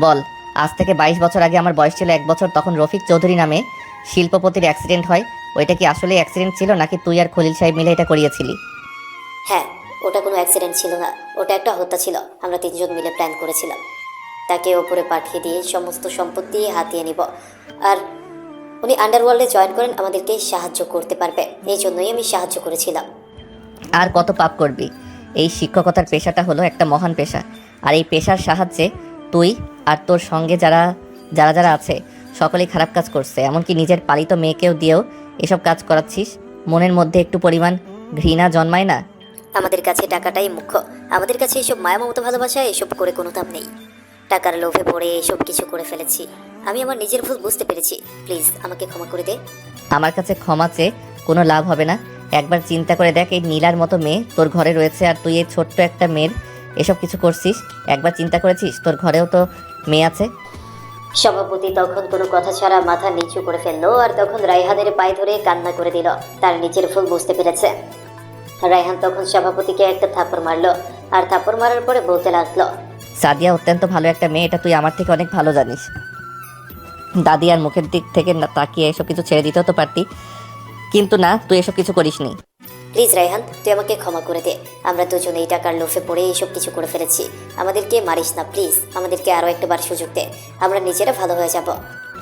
বল, আজ থেকে 22 বছর আগে আমার বয়স ছিল 1 বছর, তখন রফিক চৌধুরী নামে শিল্পপতির অ্যাক্সিডেন্ট হয়। ওইটা কি আসলে অ্যাক্সিডেন্ট ছিল নাকি তুই আর খলিল সাহেব মিলে এটা করিয়েছিলি? হ্যাঁ, ওটা কোনো অ্যাক্সিডেন্ট ছিল না, ওটা একটা হত্যা ছিল। আমরা 3 জন মিলে প্ল্যান করেছিলাম তাকে ওপরে পাঠিয়ে দিয়ে সমস্ত সম্পত্তি হাতিয়ে নিব। আর উনি আন্ডারওয়ার্ল্ডে জয়েন করেন আমাদেরকে সাহায্য করতে পারবে, এই জন্যই আমি সাহায্য করেছিলাম। আর কত পাপ করবি? এই শিক্ষকতার পেশাটা হলো একটা মহান পেশা। আর এই পেশার সাহায্যে তুই আর তোর সঙ্গে যারা যারা আছে সকলেই খারাপ কাজ করছে। এমনকি নিজের পালিত মেয়েকেও দিয়েও এসব কাজ করাচ্ছিস। মনের মধ্যে একটু পরিমাণ ঘৃণা জন্মায় না? আমাদের কাছে টাকাটাই মুখ্য। আমাদের কাছে এসব মায়া মমতা ভালোবাসা এসব করে কোনো দাম নেই। টাকার লোভে পড়ে এসব কিছু করে ফেলেছি। আমি আমার নিজের ভুল বুঝতে পেরেছি। প্লিজ আমাকে ক্ষমা করে দে। আমার কাছে ক্ষমা চেয়ে কোনো লাভ হবে না। একবার চিন্তা করে দেখ, এই নীলার মতো মেয়ে তোর ঘরে রয়েছে আর তুই এই ছোট্ট একটা মেয়ের এসব কিছু করছিস। একবার চিন্তা করেছিস তোর ঘরেও তো মেয়ে আছে? সভাপতি তখন কোনো কথা ছাড়া মাথা নিচু করে ফেললো। আর তখন রায়হানের পায়ে ধরে কান্না করে দিল। তার নিজের ভুল বুঝতে পেরেছে। রায়হান তখন সভাপতিকে একটা থাপ্পড় মারলো। আর থাপ্পড় মারার পরে বলতে লাগলো, সাদিয়া অত্যন্ত ভালো একটা মেয়ে, এটা তুই আমার থেকে অনেক ভালো জানিস। দাদি আর মুখের দিক থেকে না তাকিয়ে এসব কিছু ছেড়ে দিতেও তো পারতি, কিন্তু না, তুই এসব কিছু করিসনি। প্লিজ রায়হান, তুই আমাকে ক্ষমা করে দে। আমরা দুজনে এই টাকার লোভে পড়ে এইসব কিছু করে ফেলেছি। আমাদেরকে মারিস না প্লিজ, আমাদেরকে আরও একবার সুযোগ দে। আমরা নিজেরা ভালো হয়ে যাব।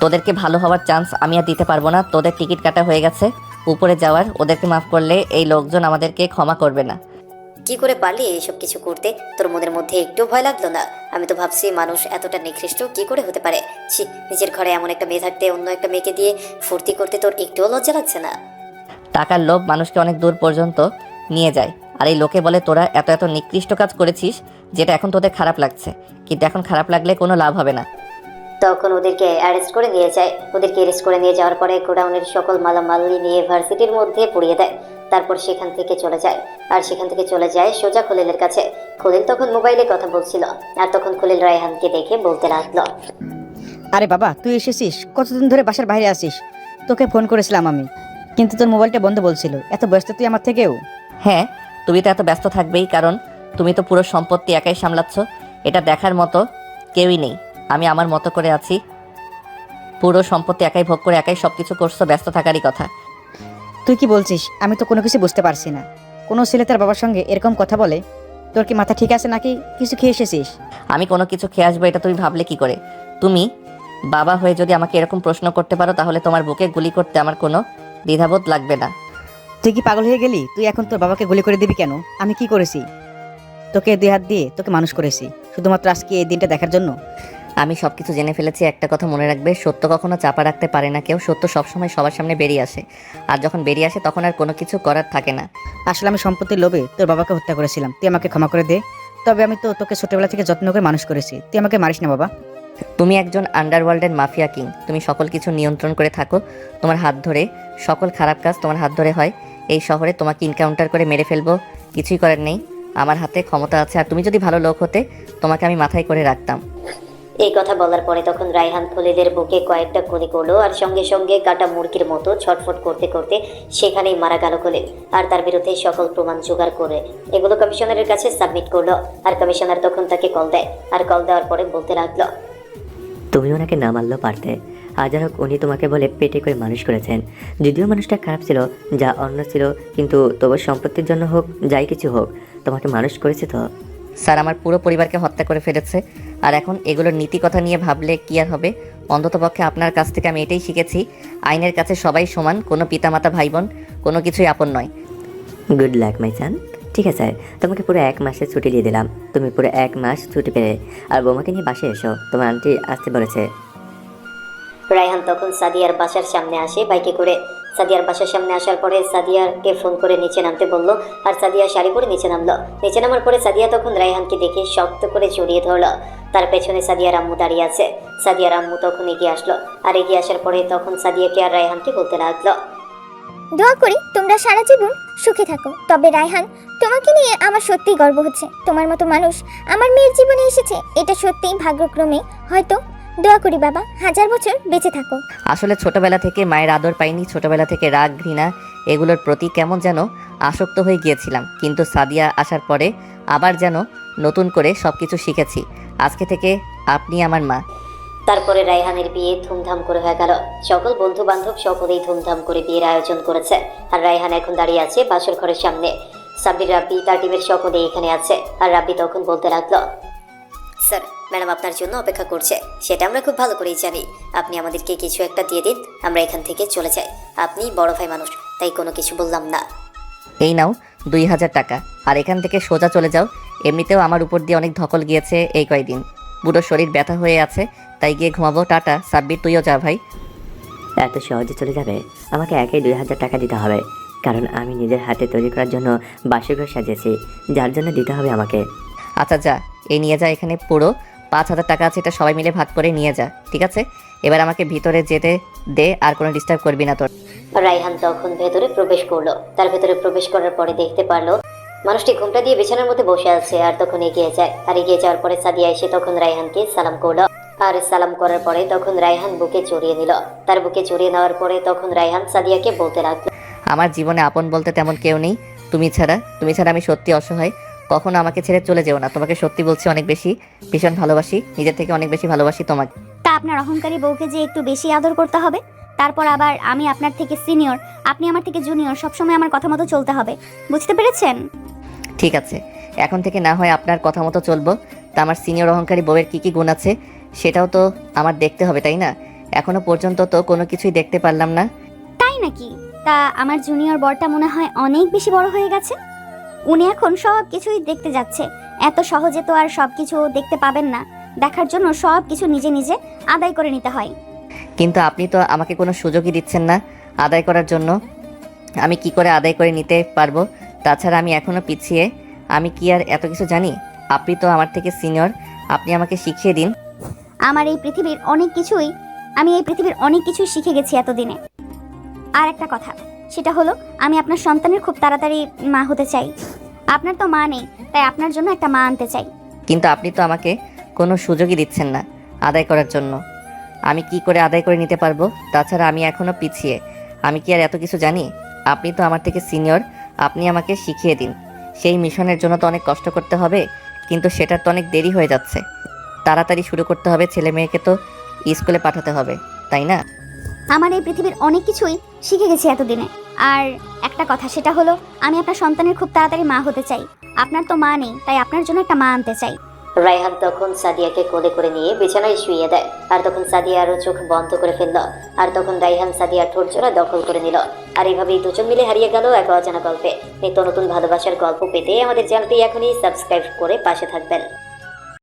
তোদেরকে ভালো হওয়ার চান্স আমি আর দিতে পারবো না। তোদের টিকিট কাটা হয়ে গেছে উপরে যাওয়ার। ওদেরকে মাফ করলে এই লোকজন আমাদেরকে ক্ষমা করবে না। কি করে পারলি এইসব কিছু করতে? তোর মনের মধ্যে একটু ভয় লাগলো না? আমি তো ভাবছি মানুষ এতটা নিকৃষ্ট কি করে হতে পারে। ছি, নিজের ঘরে এমন একটা মেয়ে থাকতে অন্য একটা মেয়েকে দিয়ে ফুর্তি করতে তোর একটুও লজ্জা লাগছে না? টাকার লোভ মানুষকে অনেক দূর পর্যন্ত নিয়ে যায়। আর এই লোকে বলে তোরা এত এত নিকৃষ্ট কাজ করেছিস যেটা এখন তোদের খারাপ লাগছে, কিন্তু এখন খারাপ লাগলে কোনো লাভ হবে না। তখন ওদেরকে অ্যারেস্ট করে নিয়ে যায়। ওদেরকে অ্যারেস্ট করে নিয়ে যাওয়ার পরে গোডাউনের সকল মালামালি নিয়ে ভার্সিটির মধ্যে পুড়িয়ে দেয়। তারপর সেখান থেকে চলে যায়। আর সেখান থেকে চলে যায় সোজা খলিলের কাছে। খলিল তখন মোবাইলে কথা বলছিল। আর তখন খলিল রায়হানকে দেখে বলতে লাগলো, আরে বাবা, তুই এসেছিস? কতদিন ধরে বাসার বাইরে আসিস? তোকে ফোন করেছিলাম আমি, কিন্তু তোর মোবাইলটা বন্ধ বলছিল। এত ব্যস্ত তুই আমার থেকেও? হ্যাঁ, তুমি তো এত ব্যস্ত থাকবেই, কারণ তুমি তো পুরো সম্পত্তি একাই সামলাচ্ছ। এটা দেখার মতো কেউই নেই। আমি আমার মতো করে আছি, পুরো সম্পত্তি একাই ভোগ করে একাই সব কিছু করছো, ব্যস্ত থাকারই কথা। তুই কি বলছিস? আমি তো কোনো কিছু বুঝতে পারছি না। কোনো ছেলে তার বাবার সঙ্গে এরকম কথা বলে? তোর কি মাথা ঠিক আছে নাকি কিছু খেয়ে এসেছিস? আমি কোনো কিছু খেয়ে আসবো এটা তুমি ভাবলে কি করে? তুমি বাবা হয়ে যদি আমাকে এরকম প্রশ্ন করতে পারো তাহলে তোমার বুকে গুলি করতে আমার কোনো দ্বিধাবোধ লাগবে না। তুই কি পাগল হয়ে গেলি? তুই এখন তোর বাবাকে গুলি করে দিবি কেন? আমি কি করেছি? তোকে 2 হাত দিয়ে তোকে মানুষ করেছি শুধুমাত্র আজকে এই দিনটা দেখার জন্য। আমি সব কিছু জেনে ফেলেছি। একটা কথা মনে রাখবে, সত্য কখনো চাপা রাখতে পারে না কেউ। সত্য সবসময় সবার সামনে বেরিয়ে আসে, আর যখন বেরিয়ে আসে তখন আর কোনো কিছু করার থাকে না। আসলে আমি সম্পত্তির লোভে তোর বাবাকে হত্যা করেছিলাম। তুই আমাকে ক্ষমা করে দে। তবে আমি তো তোকে ছোটবেলা থেকে যত্ন করে মানুষ করেছি। তুই আমাকে মারিস না বাবা। তুমি একজন আন্ডারওয়ার্ল্ডের মাফিয়া কিং, তুমি সকল কিছু নিয়ন্ত্রণ করে থাকো তোমার হাত ধরে, সকল খারাপ কাজ তোমার হাত ধরে হয়। এই শহরে তোমাকে ইনকাউন্টার করে মেরে ফেলবো, কিছুই করার নেই, আমার হাতে ক্ষমতা আছে। আর তুমি যদি ভালো লোক হতে তোমাকে আমি মাথায় করে রাখতাম। এই কথা বলার পরে তখন রায়হান খলিলের বুকে কয়েকটা গুলি করলো আর সঙ্গে সঙ্গে কাটা মুরগির মতো ছটফট করতে করতে সেখানেই মারা গেল খলিল। আর তার বিরুদ্ধে সকল প্রমাণ জোগাড় করে এগুলো কমিশনারের কাছে সাবমিট করলো। আর কমিশনার তখন তাকে কল দেয়, আর কল দেওয়ার পরে বলতে লাগলো, তুমি ওনাকে না মারলেও পারতে। হাজার হোক উনি তোমাকে বলে পেটে করে মানুষ করেছেন। যদিও মানুষটা খারাপ ছিল, যা অন্য ছিল, কিন্তু তবু সম্পত্তির জন্য হোক, যাই কিছু হোক, তোমাকে মানুষ করেছে তো। স্যার আমার পুরো পরিবারকে হত্যা করে ফেলেছে, আর এখন এগুলোর নীতি কথা নিয়ে ভাবলে কি আর হবে। অন্ততপক্ষে আপনার কাছ থেকে আমি এটাই শিখেছি, আইনের কাছে সবাই সমান, কোনো পিতামাতা ভাই বোন কোনো কিছুই আপন নয়। গুড লাক মাই সান। ঠিক আছে, তোমাকে পুরো 1 মাসের ছুটি দিয়ে দিলাম। তুমি পুরো 1 মাস ছুটি পেলে আর বৌমাকে নিয়ে বাসায় এসো, তোমার আন্টি আসতে বলেছে। রায়হান তখন সাদিয়ার বাসার সামনে আসে বাইকে করে। সাদিয়ার বাসার সামনে আসার পরে সাদিয়াকে ফোন করে নিচে নামতে বললো, আর সাদিয়া শাড়ি পরে নিচে নামলো। নিচে নামার পরে সাদিয়া তখন রায়হানকে দেখে শক্ত করে জড়িয়ে ধরলো। তার পেছনে সাদিয়ার আম্মু দাঁড়িয়ে আছে। সাদিয়ার আম্মু তখন এগিয়ে আসলো, আর এগিয়ে আসার পরে তখন সাদিয়াকে আর রায়হানকে বলতে লাগলো, দোয়া করি তোমরা সারা জীবন সুখে থাকো। তবে রায়হান, তোমাকে নিয়ে আমার সত্যিই গর্ব হচ্ছে। তোমার মতো মানুষ আমার মেয়ের জীবনে এসেছে, এটা সত্যিই ভাগ্যক্রমে হয়তো। দোয়া করি বাবা 1000 বছর বেঁচে থাকো। আসলে ছোটবেলা থেকে মায়ের আদর পাইনি, ছোটবেলা থেকে রাগ ঘৃণা এগুলোর প্রতি কেমন যেন আসক্ত হয়ে গিয়েছিলাম, কিন্তু সাদিয়া আসার পরে আবার যেন নতুন করে সব কিছু শিখেছি। আজকে থেকে আপনি আমার মা। তারপরে রায়হানের বিয়ে ধুমধাম করে হয়ে গেল। সকল বন্ধু বান্ধব সকলেই ধুমধাম করে বিয়ের আয়োজন করেছে। আর রায়হান এখন দাঁড়িয়ে আছে বাসর ঘরের সামনে। সাব্বির, রাব্বি, তার টিমের সকলেই এখানে আছে। আর রাব্বি তখন বলতে লাগলো, স্যার ম্যাডাম আপনার জন্য অপেক্ষা করছে, সেটা আমরা খুব ভালো করেই জানি। আপনি আমাদেরকে কিছু একটা দিয়ে দিন, আমরা এখান থেকে চলে যাই। আপনি বড় ভাই মানুষ, তাই কোনো কিছু বললাম না। এই নাও 2000 টাকা, আর এখান থেকে সোজা চলে যাও। এমনিতেও আমার উপর দিয়ে অনেক ধকল গিয়েছে এই কয়দিন, পুরো শরীর ব্যথা হয়ে আছে, তাই গিয়ে ঘুমাবো। টাটা। সাব্বির তুইও যা ভাই। এত সহজে চলে যাবে? আমাকে একেই 2000 টাকা দিতে হবে, কারণ আমি নিজের হাতে তৈরি করার জন্য বাসরঘর সাজিয়েছি, যার জন্য দিতে হবে আমাকে। আচ্ছা যা, এই নিয়ে যা, এখানে পুরো 5000 টাকা আছে, এটা সবাই মিলে ভাগ করে নিয়ে যা, ঠিক আছে? এবার আমাকে ভিতরে যেতে দে, আর কোনো ডিস্টার্ব করবি না তোর। রায়হান তখন ভেতরে প্রবেশ করলো। তার ভেতরে প্রবেশ করার পরে দেখতে পারলো মানুষটি ঘুমটা দিয়ে বিছানার মধ্যে বসে আছে। আর তখন এগিয়ে যায়, আর এগিয়ে যাওয়ার পরে সাদিয়া এসে তখন রায়হানকে সালাম করলো। আর সালাম করার পরে তখন রায়হান বুকে জড়িয়ে নিল। তার বুকে জড়িয়ে নেওয়ার পরে তখন রায়হান সাদিয়াকে বলতে লাগলো, আমার জীবনে আপন বলতে তেমন কেউ নেই, তুমি ছাড়া আমি সত্যি অসহায়। কখনো আমাকে ছেড়ে চলে যেও না, তোমাকে সত্যি বলছি, অনেক বেশি, ভীষণ ভালোবাসি, নিজের থেকে অনেক বেশি ভালোবাসি তোমাকে। তা আপনার অহংকারী বউকে যে একটু বেশি আদর করতে হবে। তারপর আবার আমি আপনার থেকে সিনিয়র, আপনি আমার থেকে জুনিয়র, সবসময় আমার কথা মতো চলতে হবে, বুঝতে পেরেছেন? ঠিক আছে, এখন থেকে না হয় আপনার কথা মতো চলবো। তা আমার সিনিয়র অহংকারী বউয়ের কী কী গুণ আছে সেটাও তো আমার দেখতে হবে, তাই না? এখনো পর্যন্ত তো কোনো কিছুই দেখতে পারলাম না। তাই নাকি? তা আমার জুনিয়র বরটা মনে হয় অনেক বেশি বড় হয়ে গেছে। উনি এখন সব কিছুই দেখতে যাচ্ছে। এত সহজে তো আর সব কিছু দেখতে পাবেন না, দেখার জন্য সব কিছু নিজে নিজে আদায় করে নিতে হয়। কিন্তু আপনি তো আমাকে কোনো সুযোগই দিচ্ছেন না আদায় করার জন্য। আমি কি করে আদায় করে নিতে পারবো? তাছাড়া আমি এখনও পিছিয়ে, আমি কি আর এত কিছু জানি? আপনি তো আমার থেকে সিনিয়র, আপনি আমাকে শিখিয়ে দিন। আমি এই পৃথিবীর অনেক কিছুই শিখে গেছি এতদিনে। আর একটা কথা, সেটা হলো আমি আপনার সন্তানের খুব তাড়াতাড়ি মা হতে চাই। আপনার তো মা নেই, তাই আপনার জন্য একটা মা আনতে চাই। কিন্তু আপনি তো আমাকে কোনো সুযোগই দিচ্ছেন না আদায় করার জন্য। আমি কি করে আদায় করে নিতে পারবো? তাছাড়া আমি এখনও পিছিয়ে, আমি কি আর এত কিছু জানি? আপনি তো আমার থেকে সিনিয়র, আপনি আমাকে শিখিয়ে দিন। সেই মিশনের জন্য তো অনেক কষ্ট করতে হবে, কিন্তু সেটার তো অনেক দেরি হয়ে যাচ্ছে। তাড়াতাড়ি শুরু করতে হবে, ছেলে মেয়েকে তো স্কুলে পাঠাতে হবে, তাই না? আমার এই পৃথিবীর অনেক কিছুই শিখে গেছি এতদিনে। আর একটা কথা, সেটা হলো আমি আপনার সন্তানের খুব তাড়াতাড়ি মা হতে চাই। আপনার তো মা নেই, তাই আপনার জন্য একটা মা আনতে চাই। রায়হান তখন সাদিয়াকে কোলে করে নিয়ে বিছানায় শুইয়ে দেয়। আর তখন সাদিয়া আরো চোখ বন্ধ করে ফেলল। আর তখন রায়হান সাদিয়ার ঠোঁট জোড়া দখল করে নিল। আর এইভাবেই দুজন মিলে হারিয়ে গেল এক অজানা গল্পে। নিত্য নতুন ভালোবাসার গল্প পেতে আমাদের চ্যানেলটি এখনই সাবস্ক্রাইব করে পাশে থাকবেন।